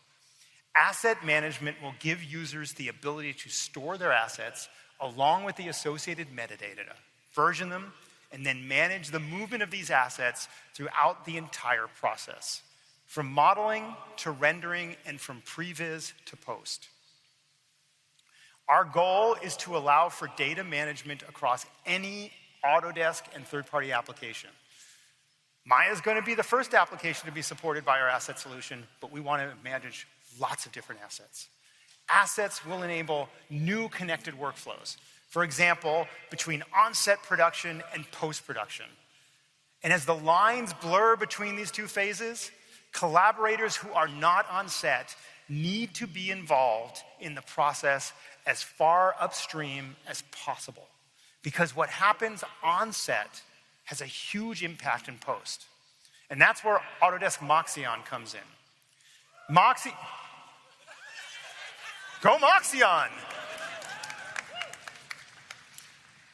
Asset management will give users the ability to store their assets along with the associated metadata, version them, and then manage the movement of these assets throughout the entire process, from modeling to rendering and from previs to post. Our goal is to allow for data management across any Autodesk and third-party application. Maya is going to be the first application to be supported by our asset solution, but we want to manage lots of different assets. Assets will enable new connected workflows. For example, between on-set production and post-production. And as the lines blur between these two phases, collaborators who are not on set need to be involved in the process as far upstream as possible. Because what happens on set has a huge impact in post. And that's where Autodesk Moxion comes in. Go Moxion!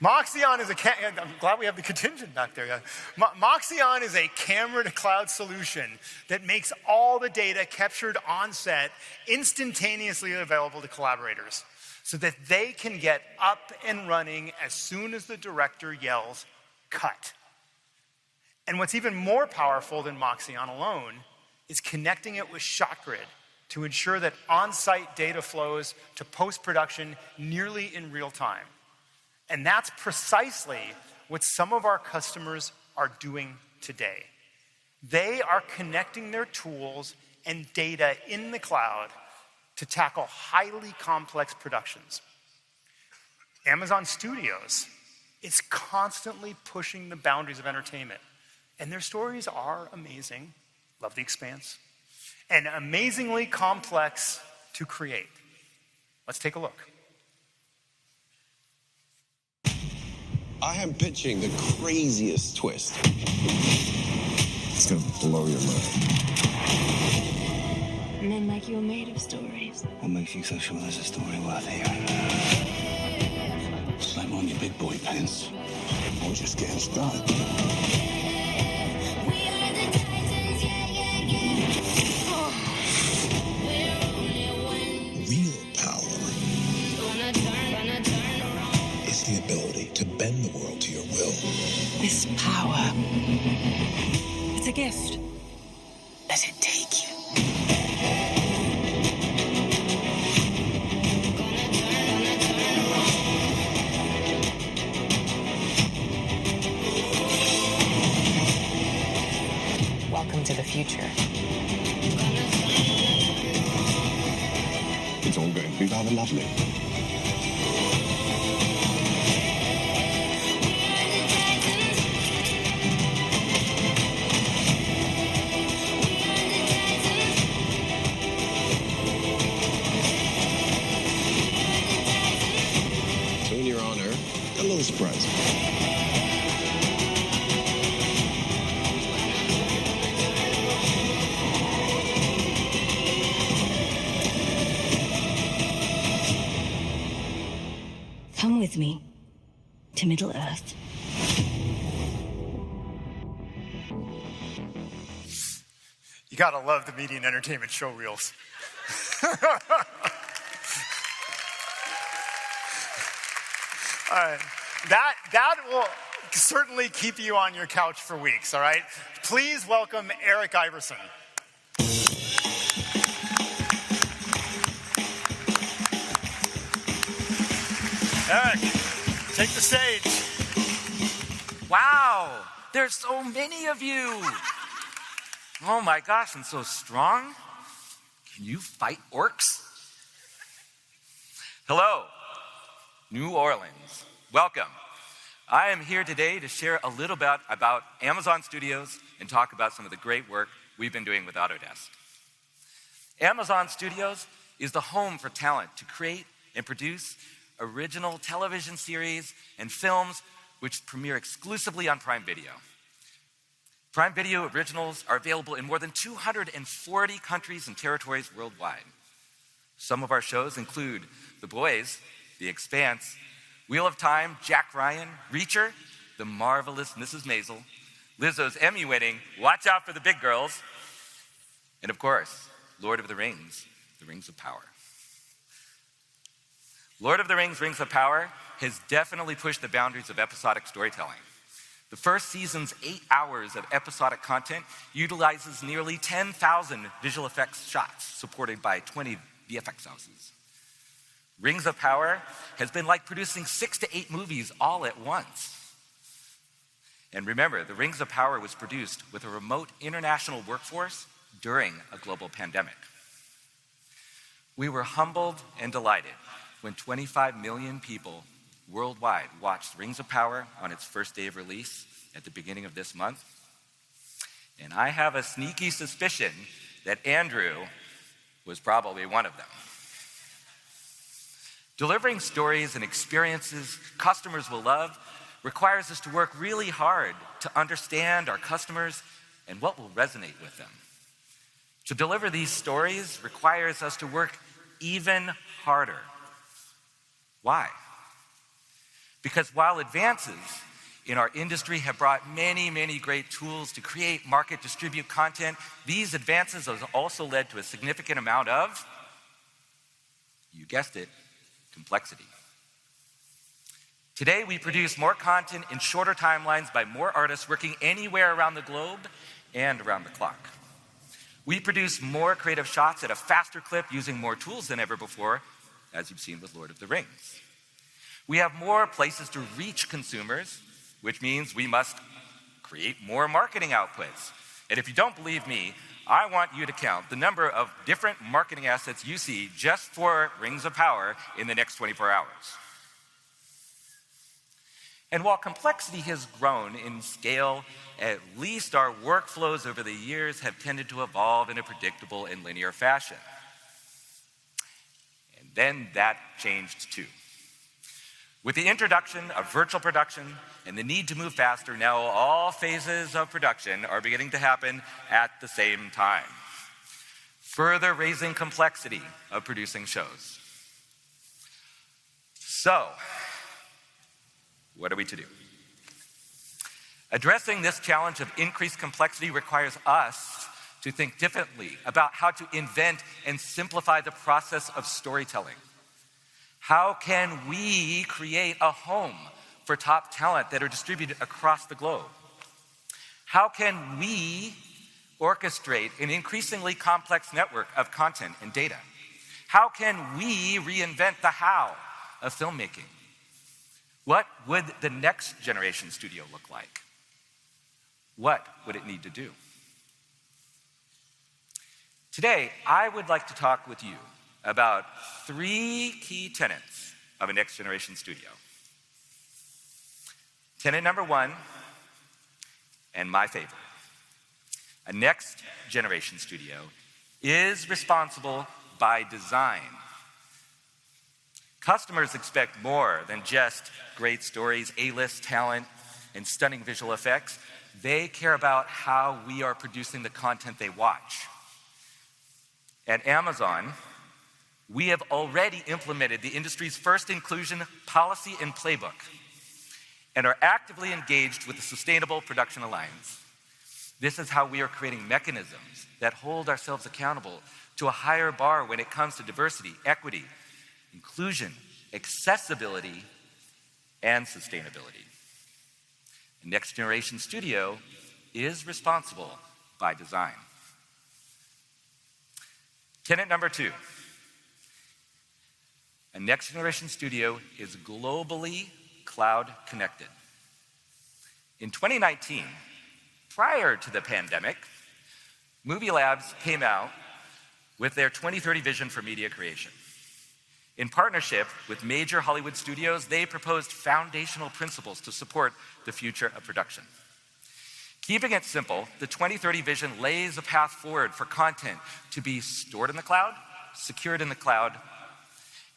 Moxion is I'm glad we have the contingent back there. Moxion is a camera-to-cloud solution that makes all the data captured on set instantaneously available to collaborators so that they can get up and running as soon as the director yells, cut. And what's even more powerful than Moxion alone is connecting it with ShotGrid to ensure that on-site data flows to post-production nearly in real time. And that's precisely what some of our customers are doing today. They are connecting their tools and data in the cloud to tackle highly complex productions. Amazon Studios is constantly pushing the boundaries of entertainment. And their stories are amazing. Love The Expanse. And amazingly complex to create. Let's take a look. I am pitching the craziest twist. It's gonna blow your mind. Men like you are made of stories. What makes you so sure there's a story worth hearing? Slam on your big boy pants. We're just getting started. The ability to bend the world to your will. This power, it's a gift. Let it take you. Welcome to the future. It's all going to be rather lovely. with me to Middle-earth. You gotta love the media and entertainment show reels. All right. That will certainly keep you on your couch for weeks, all right? Please welcome Eric Iverson. Eric, take the stage. Wow, there's so many of you. Oh my gosh, and so strong. Can you fight orcs? Hello, New Orleans. Welcome. I am here today to share a little bit about Amazon Studios and talk about some of the great work we've been doing with Autodesk. Amazon Studios is the home for talent to create and produce original television series and films which premiere exclusively on Prime Video. Prime Video originals are available in more than 240 countries and territories worldwide. Some of our shows include The Boys, The Expanse, Wheel of Time, Jack Ryan, Reacher, The Marvelous Mrs. Maisel, Lizzo's Emmy-winning Watch Out for the Big Girls, and of course, Lord of the Rings, The Rings of Power. Lord of the Rings, Rings of Power has definitely pushed the boundaries of episodic storytelling. The first season's 8 hours of episodic content utilizes nearly 10,000 visual effects shots, supported by 20 VFX houses. Rings of Power has been like producing 6 to 8 movies all at once. And remember, the Rings of Power was produced with a remote international workforce during a global pandemic. We were humbled and delighted when 25 million people worldwide watched Rings of Power on its first day of release at the beginning of this month. And I have a sneaky suspicion that Andrew was probably one of them. Delivering stories and experiences customers will love requires us to work really hard to understand our customers and what will resonate with them. To deliver these stories requires us to work even harder. Why? Because while advances in our industry have brought many, many great tools to create, market, distribute content, these advances have also led to a significant amount of, you guessed it, complexity. Today, we produce more content in shorter timelines by more artists working anywhere around the globe and around the clock. We produce more creative shots at a faster clip using more tools than ever before, as you've seen with Lord of the Rings. We have more places to reach consumers, which means we must create more marketing outputs. And if you don't believe me, I want you to count the number of different marketing assets you see just for Rings of Power in the next 24 hours. And while complexity has grown in scale, at least our workflows over the years have tended to evolve in a predictable and linear fashion. And then that changed too. With the introduction of virtual production and the need to move faster, now all phases of production are beginning to happen at the same time, further raising complexity of producing shows. So, what are we to do? Addressing this challenge of increased complexity requires us to think differently about how to invent and simplify the process of storytelling. How can we create a home for top talent that are distributed across the globe? How can we orchestrate an increasingly complex network of content and data? How can we reinvent the how of filmmaking? What would the next generation studio look like? What would it need to do? Today, I would like to talk with you about 3 key tenets of a next generation studio. Tenet number 1, and my favorite. A next generation studio is responsible by design. Customers expect more than just great stories, A-list talent, and stunning visual effects. They care about how we are producing the content they watch. At Amazon, We have already implemented the industry's first inclusion policy and playbook and are actively engaged with the Sustainable Production Alliance. This is how we are creating mechanisms that hold ourselves accountable to a higher bar when it comes to diversity, equity, inclusion, accessibility, and sustainability. The Next Generation Studio is responsible by design. Tenet number 2. A Next Generation Studio is globally cloud connected. In 2019, prior to the pandemic, Movie Labs came out with their 2030 vision for media creation. In partnership with major Hollywood studios, they proposed foundational principles to support the future of production. Keeping it simple, the 2030 vision lays a path forward for content to be stored in the cloud, secured in the cloud,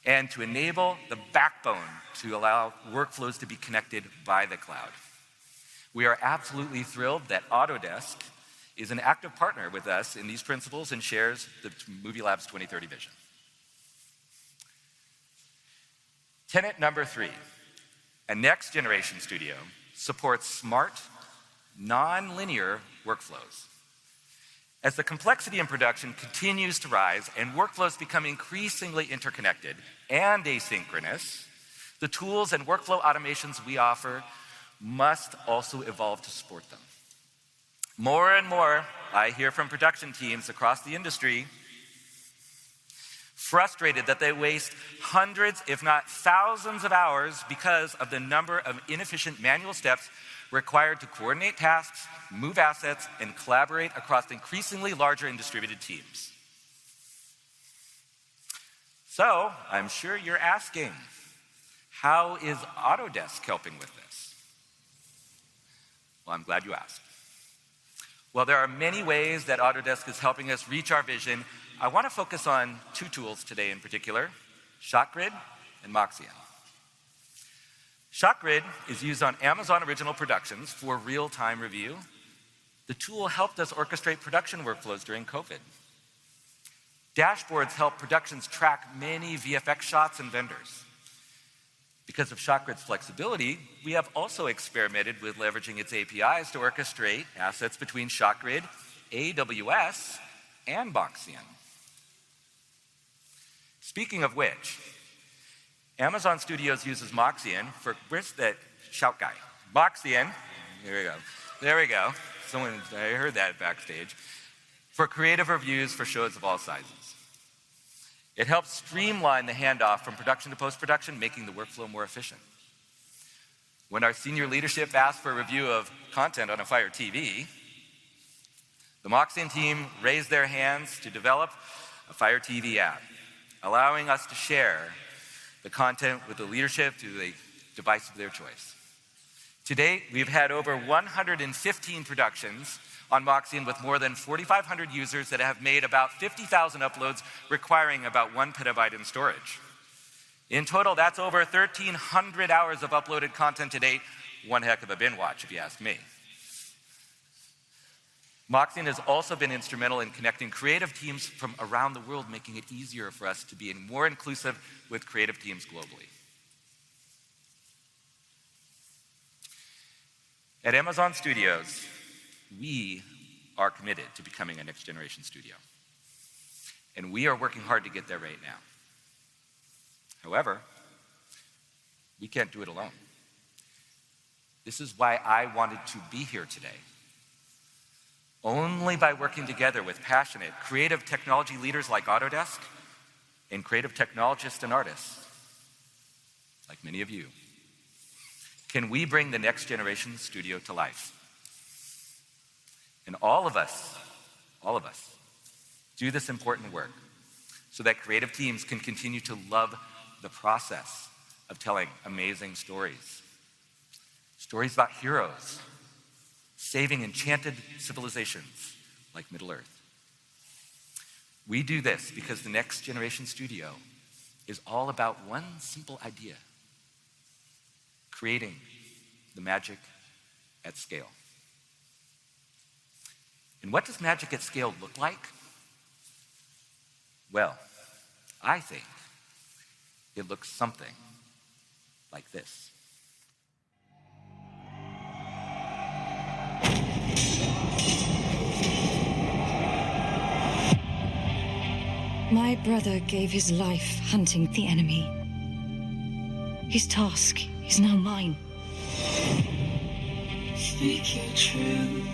and to enable the backbone to allow workflows to be connected by the cloud. We are absolutely thrilled that Autodesk is an active partner with us in these principles and shares the Movie Labs 2030 vision. Tenet number 3, a Next Generation Studio supports smart, non-linear workflows. As the complexity in production continues to rise and workflows become increasingly interconnected and asynchronous, the tools and workflow automations we offer must also evolve to support them. More and more, I hear from production teams across the industry frustrated that they waste hundreds, if not thousands of hours because of the number of inefficient manual steps required to coordinate tasks, move assets, and collaborate across increasingly larger and distributed teams. So, I'm sure you're asking, how is Autodesk helping with this? Well, I'm glad you asked. Well, there are many ways that Autodesk is helping us reach our vision. I want to focus on 2 tools today in particular, ShotGrid and Moxion. ShotGrid is used on Amazon Original Productions for real-time review. The tool helped us orchestrate production workflows during COVID. Dashboards help productions track many VFX shots and vendors. Because of ShotGrid's flexibility, we have also experimented with leveraging its APIs to orchestrate assets between ShotGrid, AWS, and Moxion. Speaking of which, Amazon Studios uses Moxion for, where's that shout guy? Moxion, there we go. I heard that backstage. For creative reviews for shows of all sizes. It helps streamline the handoff from production to post-production, making the workflow more efficient. When our senior leadership asked for a review of content on a Fire TV, the Moxion team raised their hands to develop a Fire TV app, allowing us to share the content with the leadership to the device of their choice. To date, we've had over 115 productions on Moxion with more than 4,500 users that have made about 50,000 uploads requiring about 1 petabyte in storage. In total, that's over 1,300 hours of uploaded content to date. One heck of a bin watch, if you ask me. Moxion has also been instrumental in connecting creative teams from around the world, making it easier for us to be more inclusive with creative teams globally. At Amazon Studios, we are committed to becoming a next generation studio. And we are working hard to get there right now. However, we can't do it alone. This is why I wanted to be here today. Only by working together with passionate, creative technology leaders like Autodesk and creative technologists and artists, like many of you, can we bring the next generation studio to life. And all of us, do this important work so that creative teams can continue to love the process of telling amazing stories. Stories about heroes, saving enchanted civilizations like Middle-earth. We do this because the Next Generation Studio is all about one simple idea: creating the magic at scale. And what does magic at scale look like? Well, I think it looks something like this. My brother gave his life hunting the enemy. His task is now mine. Speak your truth.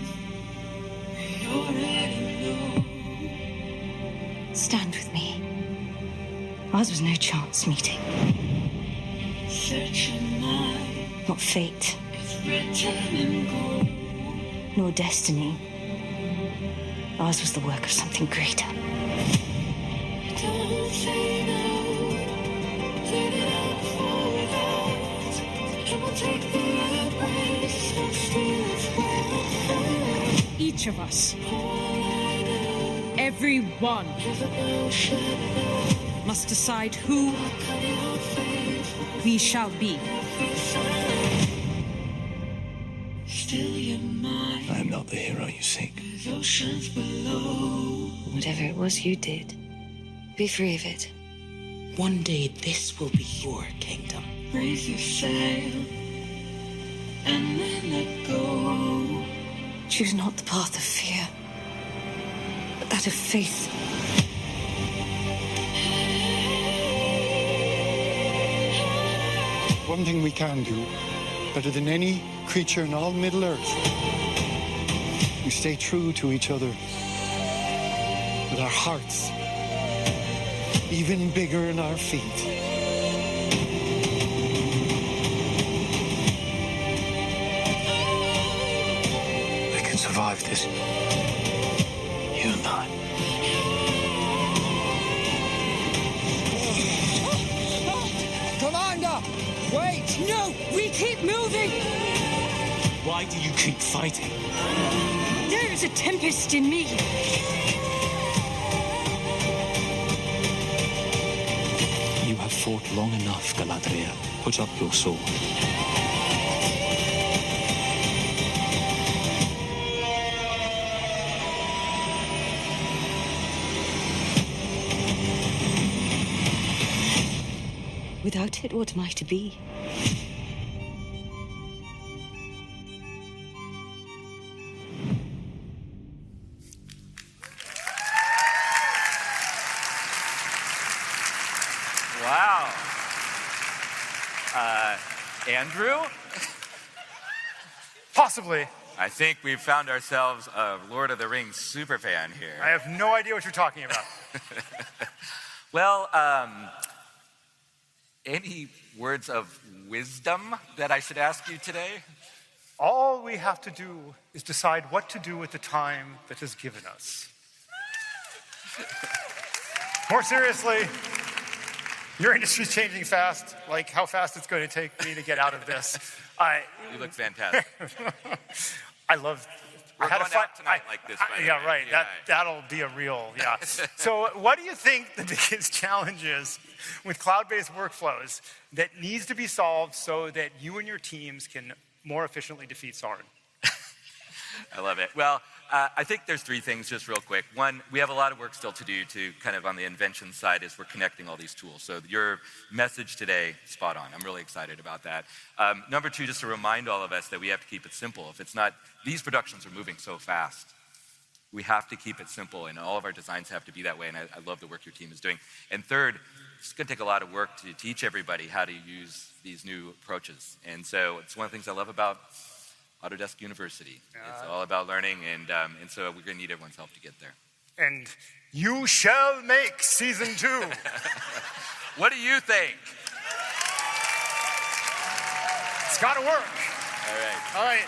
We already know. Stand with me. Ours was no chance meeting. Search your mind. Not fate. It's written in gold. Nor destiny. Ours was the work of something greater. Don't say no. Let it unfold out. And we'll take the right way. So still it's where Each of us, everyone, must decide who we shall be. Still your mind. I am not the hero you seek. There's oceans below. Whatever it was you did, be free of it. One day this will be your kingdom. Raise your sail and then let go. Choose not the path of fear, but that of faith. One thing we can do, better than any creature in all Middle-earth, we stay true to each other with our hearts even bigger than our feet. We can survive this. You and I. Commander! Wait! No! We keep moving! Why do you keep fighting? There is a tempest in me. You have fought long enough, Galadriel. Put up your sword. Without it, what am I to be? Wow. Andrew? Possibly. I think we've found ourselves a Lord of the Rings superfan here. I have no idea what you're talking about. Well, any words of wisdom that I should ask you today? All we have to do is decide what to do with the time that is given us. More seriously, your industry's changing fast, like how fast it's going to take me to get out of this. You look fantastic. I love... We're I had going a fight, out tonight like this, by the yeah, way. right. Yeah. That'll be a real, yeah. So what do you think the biggest challenge is with cloud-based workflows that needs to be solved so that you and your teams can more efficiently defeat Sauron? I love it. Well, I think there's three things just real quick. One, we have a lot of work still to do to kind of on the invention side as we're connecting all these tools. So your message today, spot on. I'm really excited about that. Number two, just to remind all of us that we have to keep it simple. If it's not, these productions are moving so fast. We have to keep it simple, and all of our designs have to be that way, and I love the work your team is doing. And third, it's going to take a lot of work to teach everybody how to use these new approaches. And so it's one of the things I love about Autodesk University. It's all about learning, and so we're going to need everyone's help to get there. And you shall make season 2. What do you think? It's got to work. All right. All right.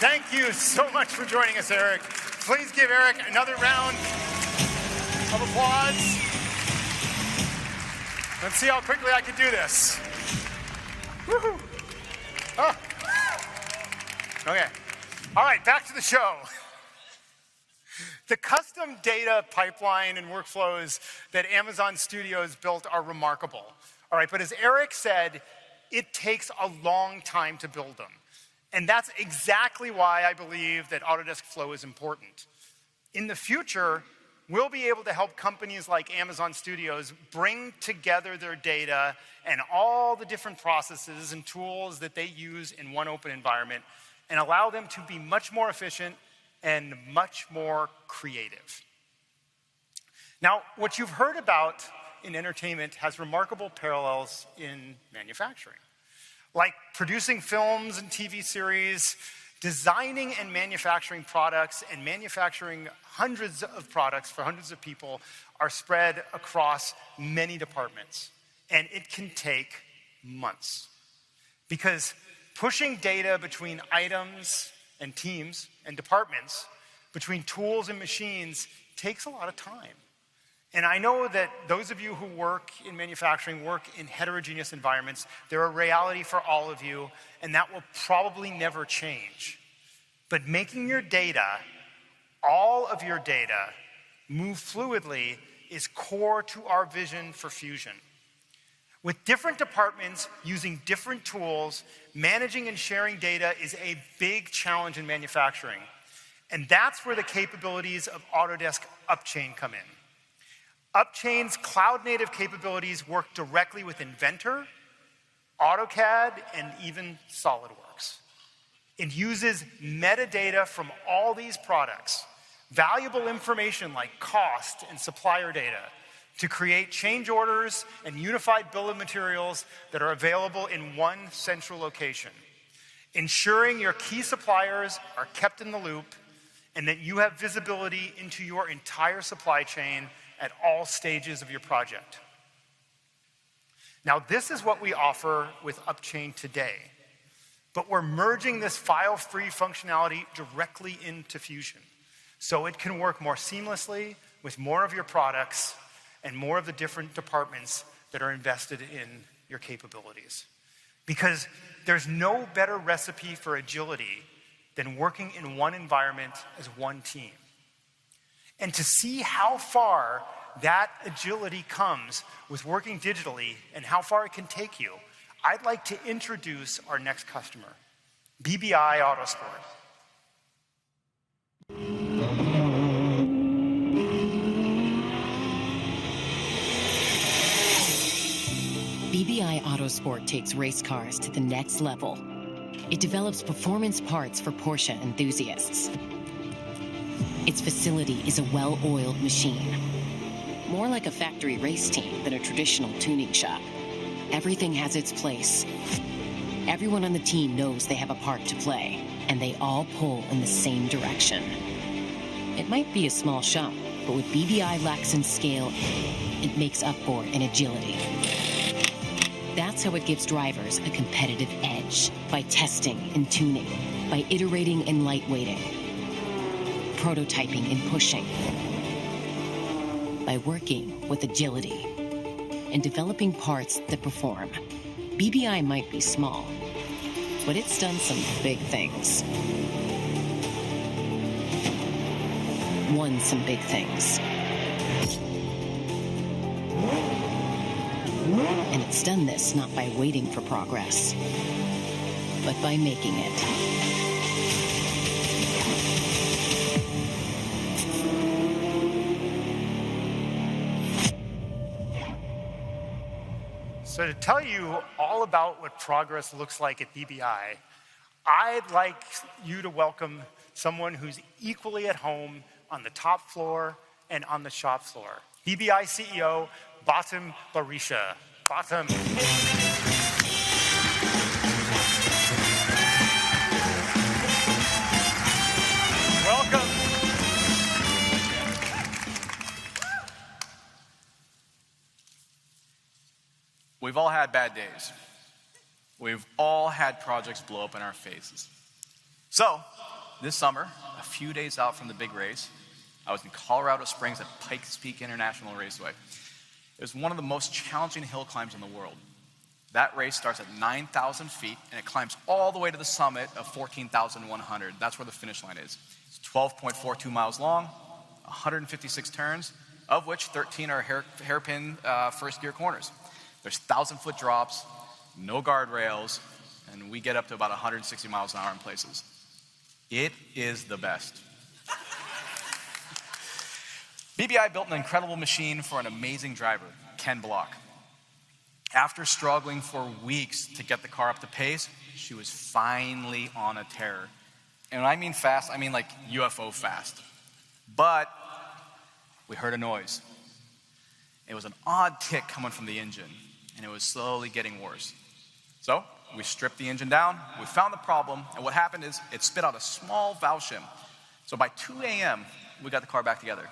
Thank you so much for joining us, Eric. Please give Eric another round of applause. Let's see how quickly I can do this. Woohoo! Oh. Okay. All right, back to the show. The custom data pipeline and workflows that Amazon Studios built are remarkable. All right, but as Eric said, it takes a long time to build them. And that's exactly why I believe that Autodesk Flow is important. In the future, we'll be able to help companies like Amazon Studios bring together their data and all the different processes and tools that they use in one open environment and allow them to be much more efficient and much more creative. Now, what you've heard about in entertainment has remarkable parallels in manufacturing, like producing films and TV series, designing and manufacturing products, and manufacturing hundreds of products for hundreds of people are spread across many departments. And it can take months. Because pushing data between items and teams and departments, between tools and machines, takes a lot of time. And I know that those of you who work in manufacturing work in heterogeneous environments. They're a reality for all of you, and that will probably never change. But making your data, all of your data, move fluidly is core to our vision for Fusion. With different departments using different tools, managing and sharing data is a big challenge in manufacturing. And that's where the capabilities of Autodesk Upchain come in. Upchain's cloud-native capabilities work directly with Inventor, AutoCAD, and even SolidWorks. It uses metadata from all these products, valuable information like cost and supplier data, to create change orders and unified bill of materials that are available in one central location, ensuring your key suppliers are kept in the loop and that you have visibility into your entire supply chain at all stages of your project. Now, this is what we offer with Upchain today, but we're merging this file-free functionality directly into Fusion so it can work more seamlessly with more of your products and more of the different departments that are invested in your capabilities. Because there's no better recipe for agility than working in one environment as one team. And to see how far that agility comes with working digitally and how far it can take you, I'd like to introduce our next customer, BBI Autosport. BBI Autosport takes race cars to the next level. It develops performance parts for Porsche enthusiasts. Its facility is a well-oiled machine, more like a factory race team than a traditional tuning shop. Everything has its place. Everyone on the team knows they have a part to play, and they all pull in the same direction. It might be a small shop, but with BBI Laxon's scale, it makes up for in agility. That's how it gives drivers a competitive edge, by testing and tuning, by iterating and lightweighting, prototyping and pushing, by working with agility, and developing parts that perform. BBI might be small, but it's done some big things. Won some big things. And it's done this not by waiting for progress, but by making it. So to tell you all about what progress looks like at BBI, I'd like you to welcome someone who's equally at home on the top floor and on the shop floor. BBI CEO, Batum Barisha. Batum. Welcome. We've all had bad days. We've all had projects blow up in our faces. So, this summer, a few days out from the big race, I was in Colorado Springs at Pikes Peak International Raceway. It was one of the most challenging hill climbs in the world. That race starts at 9,000 feet, and it climbs all the way to the summit of 14,100. That's where the finish line is. It's 12.42 miles long, 156 turns, of which 13 are hairpin first gear corners. There's 1,000-foot drops, no guardrails, and we get up to about 160 miles an hour in places. It is the best. BBI built an incredible machine for an amazing driver, Ken Block. After struggling for weeks to get the car up to pace, she was finally on a tear. And when I mean fast, I mean like UFO fast. But we heard a noise. It was an odd tick coming from the engine, and it was slowly getting worse. So we stripped the engine down, we found the problem, and what happened is it spit out a small valve shim. So by 2 a.m., we got the car back together.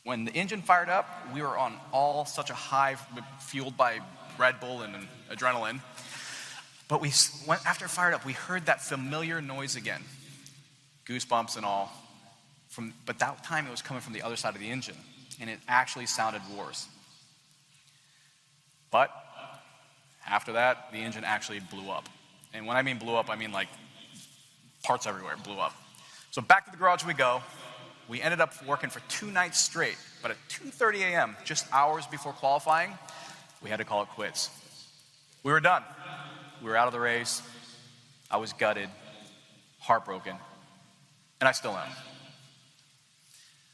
When the engine fired up, we were on all such a high, fueled by Red Bull and adrenaline. But after it fired up, we heard that familiar noise again. Goosebumps and all. But that time it was coming from the other side of the engine, and it actually sounded worse. But after that, the engine actually blew up. And when I mean blew up, I mean like parts everywhere blew up. So back to the garage we go. We ended up working for 2 nights straight, but at 2:30 a.m., just hours before qualifying, we had to call it quits. We were done. We were out of the race. I was gutted, heartbroken, and I still am.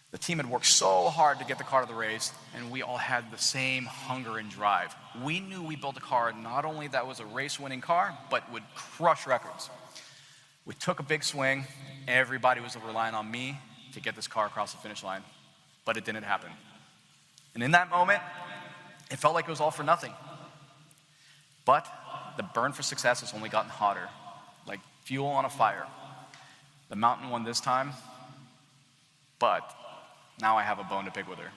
The team had worked so hard to get the car to the race, and we all had the same hunger and drive. We knew we built a car not only that was a race-winning car, but would crush records. We took a big swing. Everybody was relying on me to get this car across the finish line, but it didn't happen. And in that moment, it felt like it was all for nothing. But the burn for success has only gotten hotter, like fuel on a fire. The mountain won this time, but now I have a bone to pick with her.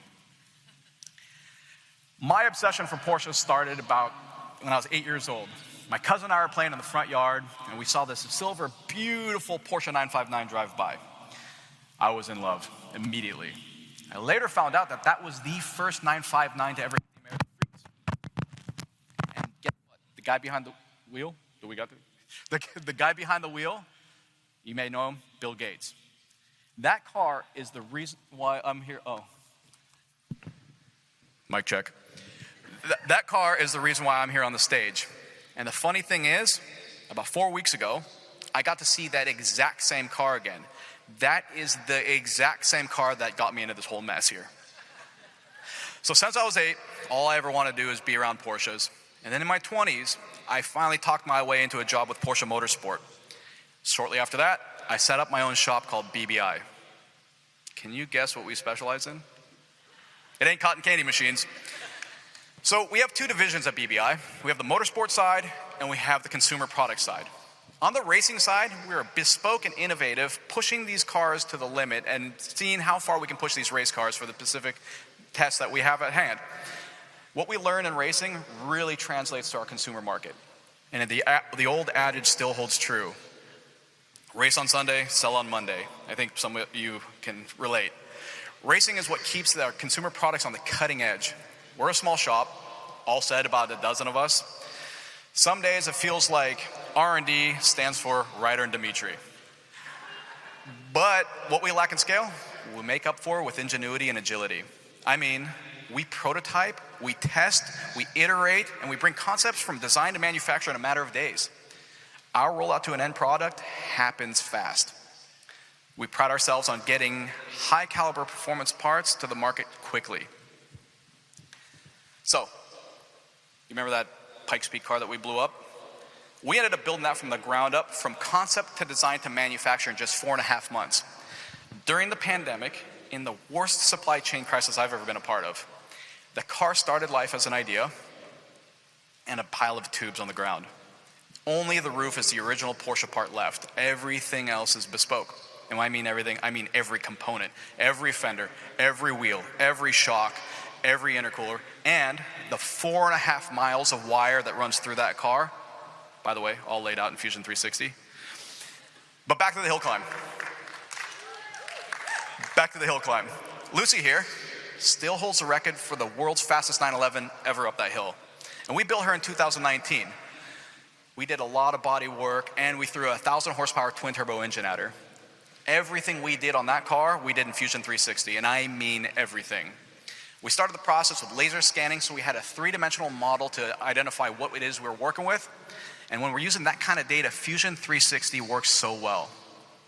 My obsession for Porsche started about when I was 8 years old. My cousin and I were playing in the front yard, and we saw this silver, beautiful Porsche 959 drive by. I was in love immediately. I later found out that that was the first 959 to ever hit the American streets. And guess what? The guy behind the wheel, the guy behind the wheel, you may know him, Bill Gates. That car is the reason why I'm here. Oh. Mic check. That car is the reason why I'm here on the stage. And the funny thing is, about 4 weeks ago, I got to see that exact same car again. That is the exact same car that got me into this whole mess here. So since I was 8, all I ever wanted to do is be around Porsches. And then in my 20s, I finally talked my way into a job with Porsche Motorsport. Shortly after that, I set up my own shop called BBI. Can you guess what we specialize in? It ain't cotton candy machines. So we have 2 divisions at BBI. We have the motorsport side, and we have the consumer product side. On the racing side, we're bespoke and innovative, pushing these cars to the limit and seeing how far we can push these race cars for the specific tests that we have at hand. What we learn in racing really translates to our consumer market. And the old adage still holds true. Race on Sunday, sell on Monday. I think some of you can relate. Racing is what keeps our consumer products on the cutting edge. We're a small shop, all said about a dozen of us. Some days it feels like R&D stands for Ryder and Dimitri. But what we lack in scale, we make up for with ingenuity and agility. I mean, we prototype, we test, we iterate, and we bring concepts from design to manufacture in a matter of days. Our rollout to an end product happens fast. We pride ourselves on getting high caliber performance parts to the market quickly. So, you remember that Pikes Peak car that we blew up? We ended up building that from the ground up, from concept to design to manufacture in just 4.5 months. During the pandemic, in the worst supply chain crisis I've ever been a part of, the car started life as an idea and a pile of tubes on the ground. Only the roof is the original Porsche part left. Everything else is bespoke. And when I mean everything, I mean every component, every fender, every wheel, every shock, every intercooler, and the 4.5 miles of wire that runs through that car. By the way, all laid out in Fusion 360. But back to the hill climb. Back to the hill climb. Lucy here still holds the record for the world's fastest 911 ever up that hill. And we built her in 2019. We did a lot of body work, and we threw a 1,000 horsepower twin turbo engine at her. Everything we did on that car, we did in Fusion 360, and I mean everything. We started the process with laser scanning, so we had a 3-dimensional model to identify what it is we were working with. And when we're using that kind of data, Fusion 360 works so well.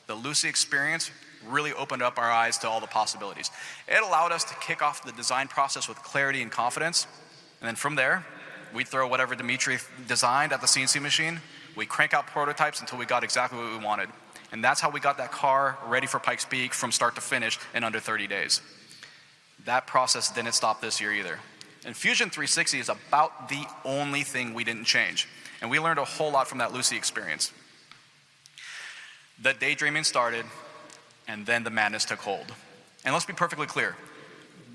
The Lucy experience really opened up our eyes to all the possibilities. It allowed us to kick off the design process with clarity and confidence. And then from there, we throw whatever Dimitri designed at the CNC machine. We crank out prototypes until we got exactly what we wanted. And that's how we got that car ready for Pikes Peak from start to finish in under 30 days. That process didn't stop this year either. And Fusion 360 is about the only thing we didn't change. And we learned a whole lot from that Lucy experience. The daydreaming started, and then the madness took hold. And let's be perfectly clear.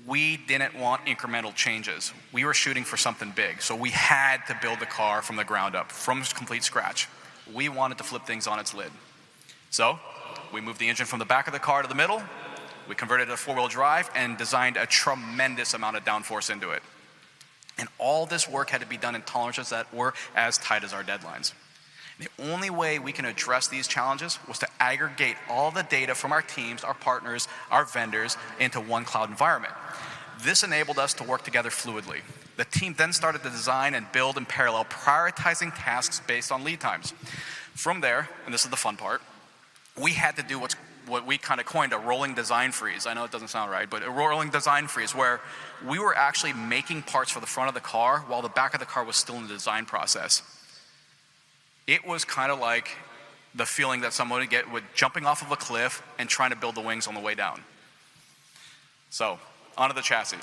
We didn't want incremental changes. We were shooting for something big. So we had to build the car from the ground up, from complete scratch. We wanted to flip things on its lid. So we moved the engine from the back of the car to the middle. We converted it to four-wheel drive and designed a tremendous amount of downforce into it. And all this work had to be done in tolerances that were as tight as our deadlines. The only way we can address these challenges was to aggregate all the data from our teams, our partners, our vendors into one cloud environment. This enabled us to work together fluidly. The team then started to design and build in parallel, prioritizing tasks based on lead times. From there, and this is the fun part, we had to do what we kind of coined a rolling design freeze. I know it doesn't sound right, but a rolling design freeze where we were actually making parts for the front of the car while the back of the car was still in the design process. It was kind of like the feeling that someone would get with jumping off of a cliff and trying to build the wings on the way down. So, onto the chassis.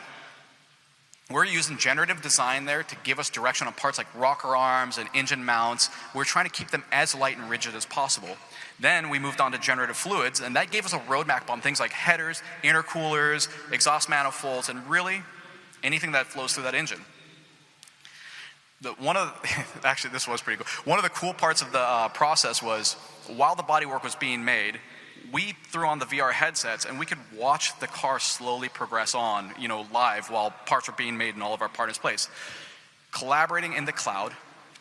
We're using generative design there to give us direction on parts like rocker arms and engine mounts. We're trying to keep them as light and rigid as possible. Then we moved on to generative fluids, and that gave us a roadmap on things like headers, intercoolers, exhaust manifolds, and really anything that flows through that engine. Actually, this was pretty cool. One of the cool parts of the process was while the bodywork was being made, we threw on the VR headsets and we could watch the car slowly progress on, live while parts were being made in all of our partners' place. Collaborating in the cloud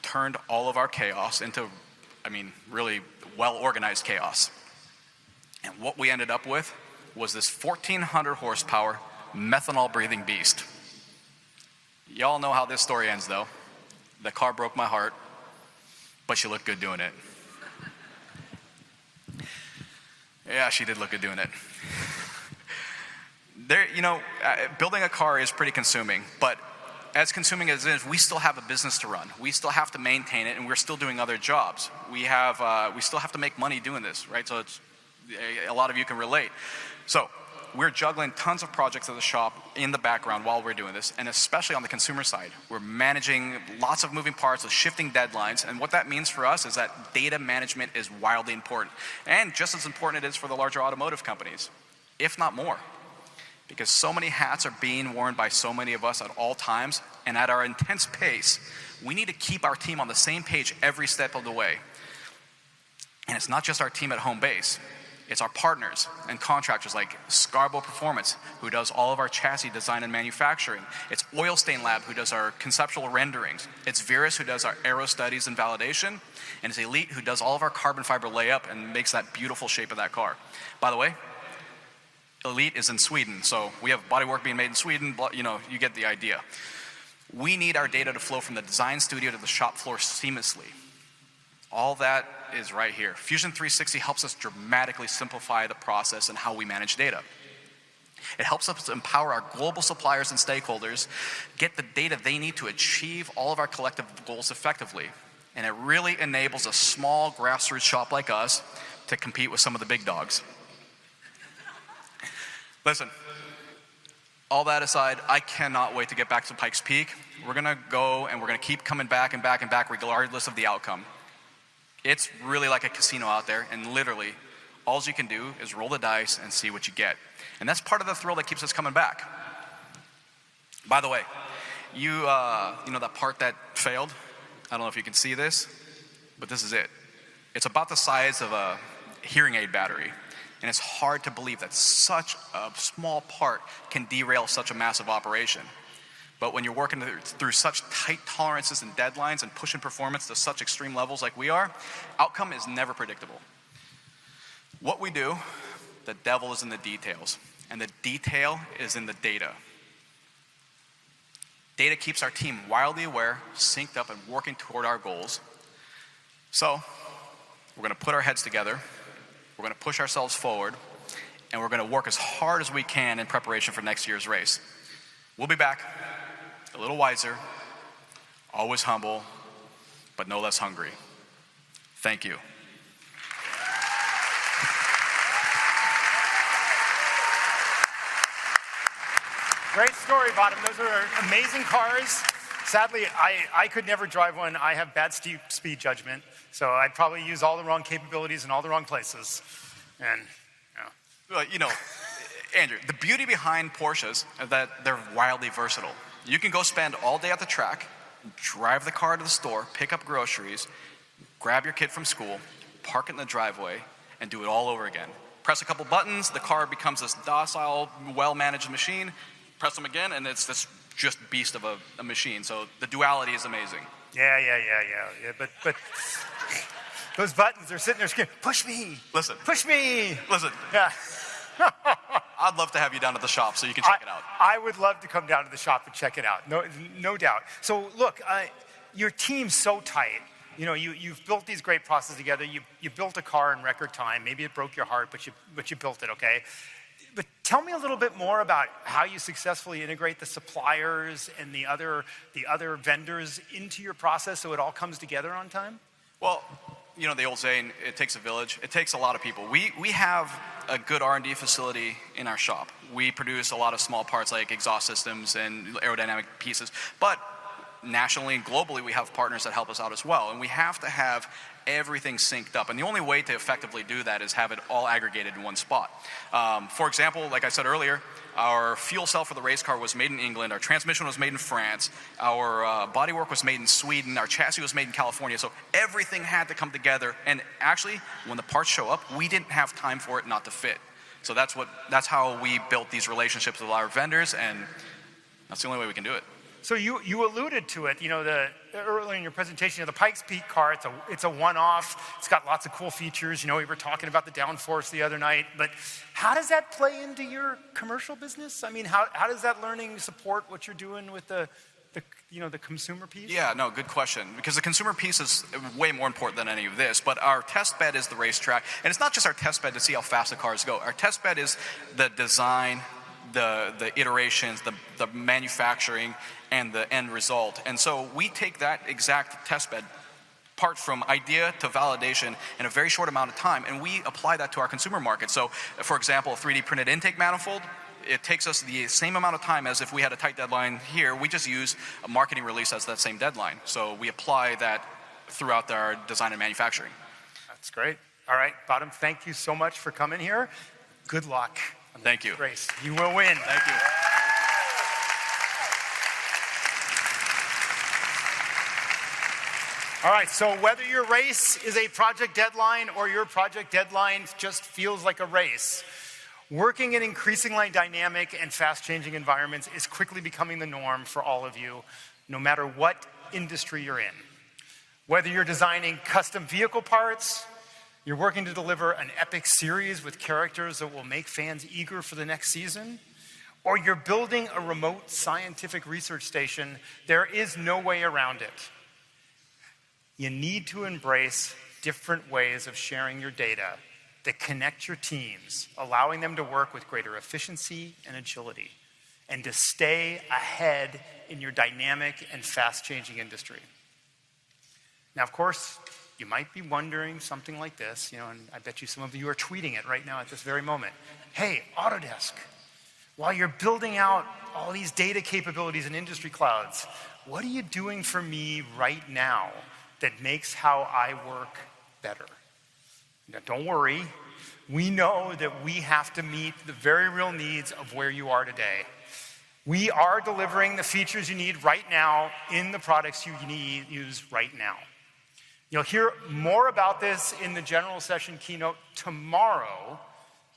turned all of our chaos into, really well-organized chaos. And what we ended up with was this 1,400 horsepower methanol-breathing beast. Y'all know how this story ends, though. The car broke my heart, but she looked good doing it. Yeah, she did look good doing it. Building a car is pretty consuming, but as consuming as it is, we still have a business to run. We still have to maintain it, and we're still doing other jobs. We still have to make money doing this, right? So a lot of you can relate. So we're juggling tons of projects at the shop in the background while we're doing this, and especially on the consumer side. We're managing lots of moving parts with shifting deadlines, and what that means for us is that data management is wildly important, and just as important it is for the larger automotive companies, if not more, because so many hats are being worn by so many of us at all times, and at our intense pace, we need to keep our team on the same page every step of the way. And it's not just our team at home base. It's our partners and contractors like Scarborough Performance, who does all of our chassis design and manufacturing. It's Oil Stain Lab, who does our conceptual renderings. It's Virus, who does our aero studies and validation. And it's Elite, who does all of our carbon fiber layup and makes that beautiful shape of that car. By the way, Elite is in Sweden, so we have bodywork being made in Sweden. You get the idea. We need our data to flow from the design studio to the shop floor seamlessly. All that is right here. Fusion 360 helps us dramatically simplify the process and how we manage data. It helps us empower our global suppliers and stakeholders, get the data they need to achieve all of our collective goals effectively. And it really enables a small grassroots shop like us to compete with some of the big dogs. Listen, all that aside, I cannot wait to get back to Pikes Peak. We're going to go and we're going to keep coming back and back and back regardless of the outcome. It's really like a casino out there, and literally, all you can do is roll the dice and see what you get. And that's part of the thrill that keeps us coming back. By the way, you know that part that failed? I don't know if you can see this, but this is it. It's about the size of a hearing aid battery. And it's hard to believe that such a small part can derail such a massive operation. But when you're working through such tight tolerances and deadlines and pushing performance to such extreme levels like we are, outcome is never predictable. What we do, the devil is in the details, and the detail is in the data. Data keeps our team wildly aware, synced up, and working toward our goals. So, we're going to put our heads together, we're going to push ourselves forward, and we're going to work as hard as we can in preparation for next year's race. We'll be back, a little wiser, always humble, but no less hungry. Thank you. Great story, Bottom. Those are amazing cars. Sadly, I could never drive one. I have bad speed judgment, so I'd probably use all the wrong capabilities in all the wrong places. And, Well, you know, Andrew, the beauty behind Porsches is that they're wildly versatile. You can go spend all day at the track, drive the car to the store, pick up groceries, grab your kid from school, park it in the driveway, and do it all over again. Press a couple buttons, the car becomes this docile, well-managed machine. Press them again, and it's this just beast of a machine. So the duality is amazing. Yeah. But those buttons, they're sitting there screaming, push me. Listen. Push me. Listen. Yeah. I'd love to have you down at the shop so you can check it out. I would love to come down to the shop and check it out. No doubt. So look, your team's so tight. You know, you've built these great processes together. You built a car in record time. Maybe it broke your heart, but you built it, okay? But tell me a little bit more about how you successfully integrate the suppliers and the other vendors into your process so it all comes together on time? Well, you know the old saying, it takes a village. It takes a lot of people. We have a good R&D facility in our shop. We produce a lot of small parts like exhaust systems and aerodynamic pieces. But nationally and globally, we have partners that help us out as well. And we have to have everything synced up. And the only way to effectively do that is have it all aggregated in one spot. For example, like I said earlier, our fuel cell for the race car was made in England. Our transmission was made in France. Our bodywork was made in Sweden. Our chassis was made in California. So everything had to come together. And actually, when the parts show up, we didn't have time for it not to fit. So that's how we built these relationships with our vendors, and that's the only way we can do it. So you alluded to it, you know, earlier in your presentation, the Pikes Peak car, it's a one-off. It's got lots of cool features. You know, we were talking about the downforce the other night, but how does that play into your commercial business? I mean, how does that learning support what you're doing with the consumer piece? Yeah, no, good question. Because the consumer piece is way more important than any of this. But our test bed is the racetrack. And it's not just our test bed to see how fast the cars go. Our test bed is the design, the iterations, the manufacturing, and the end result. And so we take that exact test bed part from idea to validation in a very short amount of time, and we apply that to our consumer market. So, for example, a 3D printed intake manifold, it takes us the same amount of time as if we had a tight deadline here. We just use a marketing release as that same deadline. So we apply that throughout our design and manufacturing. That's great. All right, Bottom, thank you so much for coming here. Good luck. Thank you. Race. You will win. Thank you. All right, so whether your race is a project deadline or your project deadline just feels like a race, working in increasingly dynamic and fast-changing environments is quickly becoming the norm for all of you, no matter what industry you're in. Whether you're designing custom vehicle parts, you're working to deliver an epic series with characters that will make fans eager for the next season, or you're building a remote scientific research station, there is no way around it. You need to embrace different ways of sharing your data that connect your teams, allowing them to work with greater efficiency and agility, and to stay ahead in your dynamic and fast-changing industry. Now, of course, you might be wondering something like this, and I bet you some of you are tweeting it right now at this very moment. Hey, Autodesk, while you're building out all these data capabilities in industry clouds, what are you doing for me right now that makes how I work better? Now, don't worry. We know that we have to meet the very real needs of where you are today. We are delivering the features you need right now in the products you use right now. You'll hear more about this in the general session keynote tomorrow,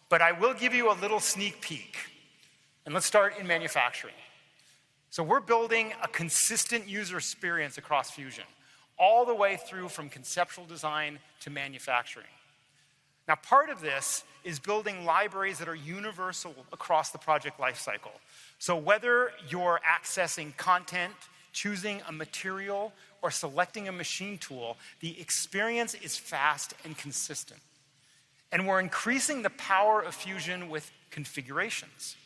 but I will give you a little sneak peek. And let's start in manufacturing. So we're building a consistent user experience across Fusion, all the way through from conceptual design to manufacturing. Now, part of this is building libraries that are universal across the project lifecycle. So whether you're accessing content, choosing a material, or selecting a machine tool, the experience is fast and consistent. And we're increasing the power of Fusion with configurations.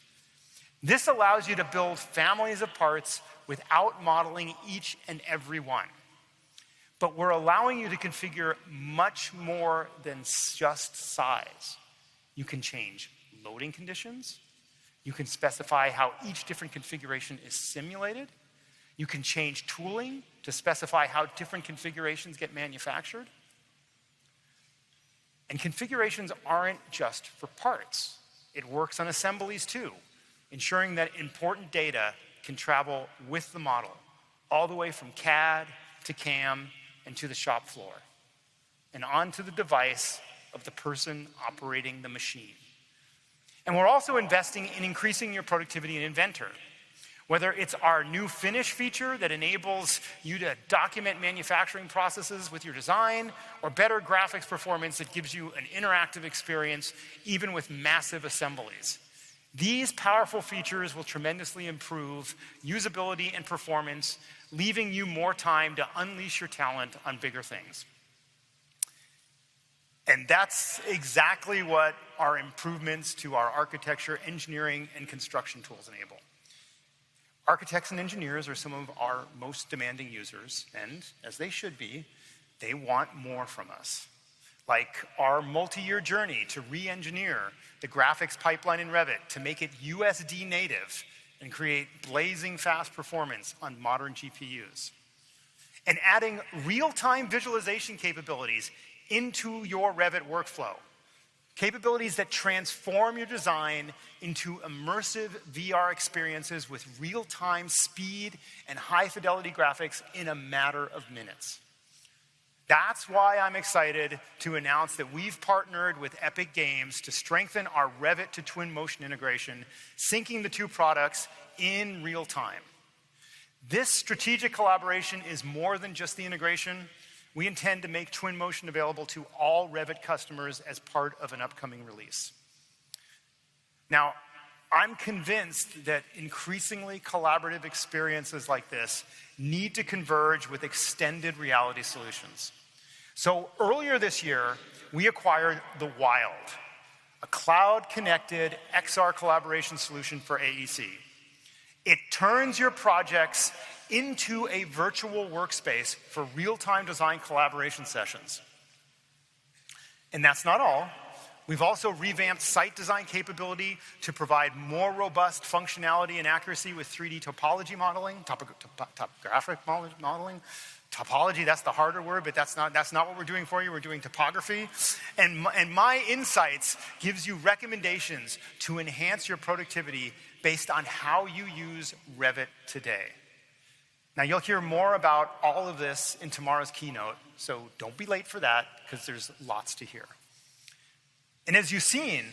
This allows you to build families of parts without modeling each and every one. But we're allowing you to configure much more than just size. You can change loading conditions. You can specify how each different configuration is simulated. You can change tooling to specify how different configurations get manufactured. And configurations aren't just for parts. It works on assemblies too, ensuring that important data can travel with the model, all the way from CAD to CAM and to the shop floor, and onto the device of the person operating the machine. And we're also investing in increasing your productivity in Inventor. Whether it's our new finish feature that enables you to document manufacturing processes with your design, or better graphics performance that gives you an interactive experience even with massive assemblies. These powerful features will tremendously improve usability and performance, leaving you more time to unleash your talent on bigger things. And that's exactly what our improvements to our architecture, engineering, and construction tools enable. Architects and engineers are some of our most demanding users, and as they should be, they want more from us. Like our multi-year journey to re-engineer the graphics pipeline in Revit to make it USD native and create blazing fast performance on modern GPUs. And adding real-time visualization capabilities into your Revit workflow. Capabilities that transform your design into immersive VR experiences with real-time speed and high-fidelity graphics in a matter of minutes. That's why I'm excited to announce that we've partnered with Epic Games to strengthen our Revit to Twinmotion integration, syncing the two products in real time. This strategic collaboration is more than just the integration. We intend to make Twinmotion available to all Revit customers as part of an upcoming release. Now, I'm convinced that increasingly collaborative experiences like this need to converge with extended reality solutions. So earlier this year, we acquired The Wild, a cloud-connected XR collaboration solution for AEC. It turns your projects into a virtual workspace for real-time design collaboration sessions. And that's not all. We've also revamped site design capability to provide more robust functionality and accuracy with 3D topology modeling, topographic modeling. Topology, that's the harder word, but that's not what we're doing for you. We're doing topography. And My Insights gives you recommendations to enhance your productivity based on how you use Revit today. Now, you'll hear more about all of this in tomorrow's keynote, so don't be late for that, because there's lots to hear. And as you've seen,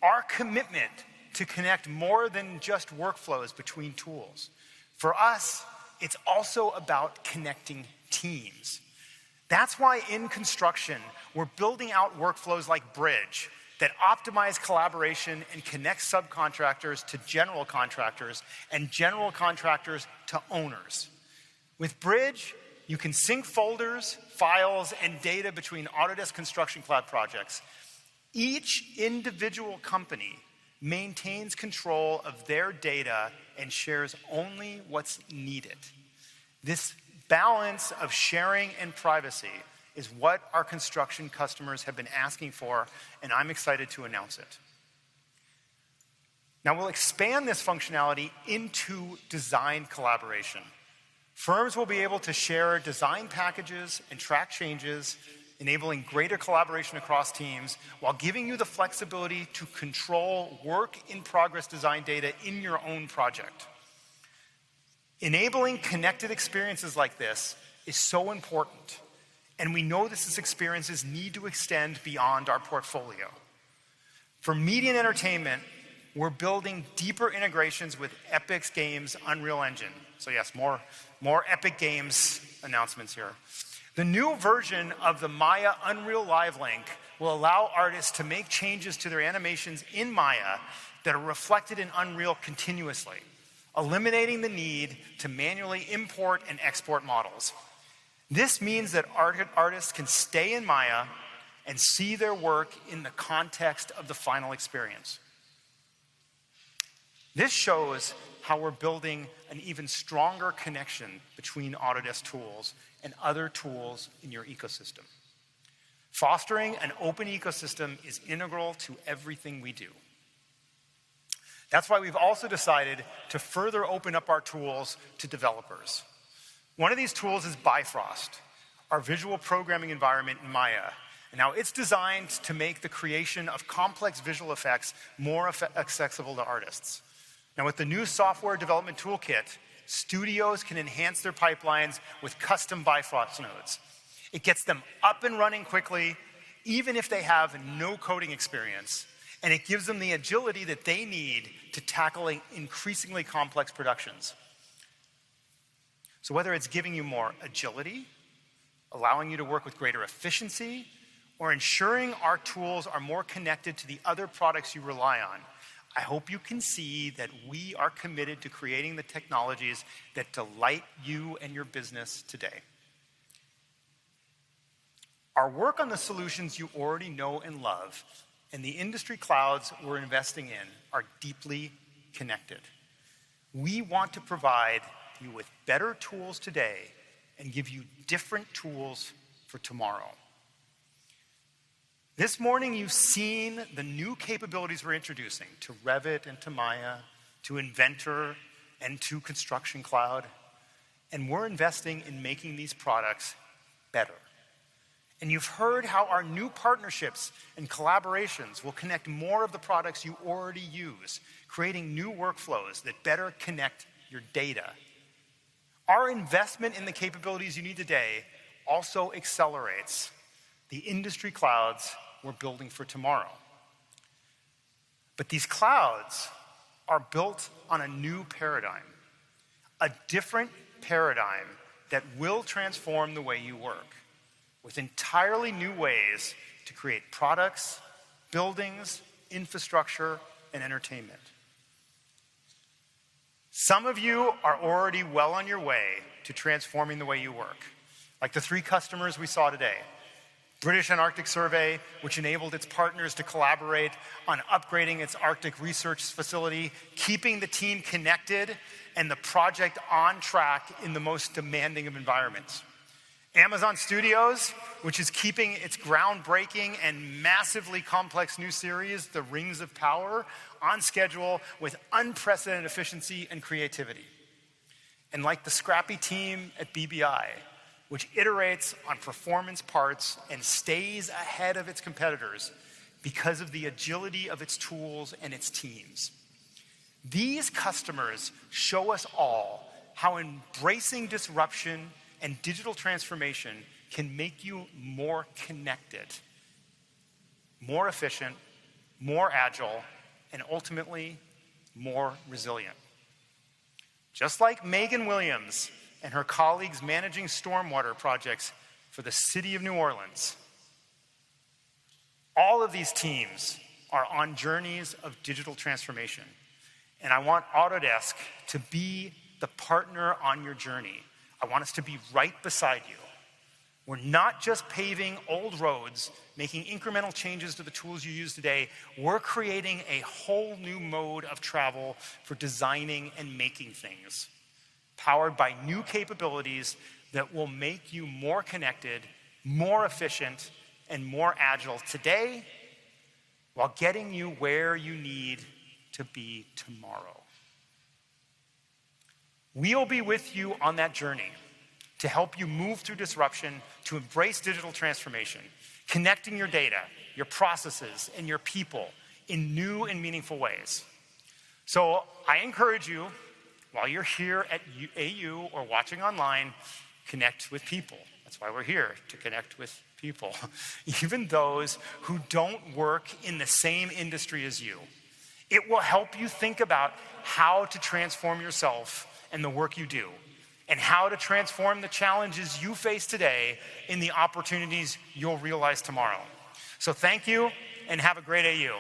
our commitment to connect more than just workflows between tools. For us, it's also about connecting teams. That's why in construction, we're building out workflows like Bridge that optimize collaboration and connect subcontractors to general contractors and general contractors to owners. With Bridge, you can sync folders, files, and data between Autodesk Construction Cloud projects. Each individual company maintains control of their data and shares only what's needed. This balance of sharing and privacy is what our construction customers have been asking for, and I'm excited to announce it. Now, we'll expand this functionality into design collaboration. Firms will be able to share design packages and track changes, enabling greater collaboration across teams while giving you the flexibility to control work-in-progress design data in your own project. Enabling connected experiences like this is so important, and we know these experiences need to extend beyond our portfolio. For media and entertainment, we're building deeper integrations with Epic Games' Unreal Engine. So yes, more Epic Games announcements here. The new version of the Maya Unreal Live Link will allow artists to make changes to their animations in Maya that are reflected in Unreal continuously, eliminating the need to manually import and export models. This means that artists can stay in Maya and see their work in the context of the final experience. This shows how we're building an even stronger connection between Autodesk tools and other tools in your ecosystem. Fostering an open ecosystem is integral to everything we do. That's why we've also decided to further open up our tools to developers. One of these tools is Bifrost, our visual programming environment in Maya. Now, it's designed to make the creation of complex visual effects more accessible to artists. Now, with the new software development toolkit, studios can enhance their pipelines with custom Bifrost nodes. It gets them up and running quickly, even if they have no coding experience, and it gives them the agility that they need to tackle increasingly complex productions. So whether it's giving you more agility, allowing you to work with greater efficiency, or ensuring our tools are more connected to the other products you rely on, I hope you can see that we are committed to creating the technologies that delight you and your business today. Our work on the solutions you already know and love and the industry clouds we're investing in are deeply connected. We want to provide you with better tools today and give you different tools for tomorrow. This morning, you've seen the new capabilities we're introducing to Revit and to Maya, to Inventor and to Construction Cloud, and we're investing in making these products better. And you've heard how our new partnerships and collaborations will connect more of the products you already use, creating new workflows that better connect your data. Our investment in the capabilities you need today also accelerates the industry clouds we're building for tomorrow. But these clouds are built on a new paradigm, a different paradigm that will transform the way you work, with entirely new ways to create products, buildings, infrastructure, and entertainment. Some of you are already well on your way to transforming the way you work, like the 3 customers we saw today. British Antarctic Survey, which enabled its partners to collaborate on upgrading its Arctic research facility, keeping the team connected and the project on track in the most demanding of environments. Amazon Studios, which is keeping its groundbreaking and massively complex new series, The Rings of Power, on schedule with unprecedented efficiency and creativity. And like the scrappy team at BBI, which iterates on performance parts and stays ahead of its competitors because of the agility of its tools and its teams. These customers show us all how embracing disruption and digital transformation can make you more connected, more efficient, more agile, and ultimately more resilient. Just like Megan Williams and her colleagues managing stormwater projects for the city of New Orleans. All of these teams are on journeys of digital transformation. And I want Autodesk to be the partner on your journey. I want us to be right beside you. We're not just paving old roads, making incremental changes to the tools you use today. We're creating a whole new mode of travel for designing and making things, powered by new capabilities that will make you more connected, more efficient, and more agile today, while getting you where you need to be tomorrow. We'll be with you on that journey to help you move through disruption, to embrace digital transformation, connecting your data, your processes, and your people in new and meaningful ways. So I encourage you, while you're here at AU or watching online, connect with people. That's why we're here, to connect with people, even those who don't work in the same industry as you. It will help you think about how to transform yourself and the work you do, and how to transform the challenges you face today in the opportunities you'll realize tomorrow. So thank you, and have a great AU.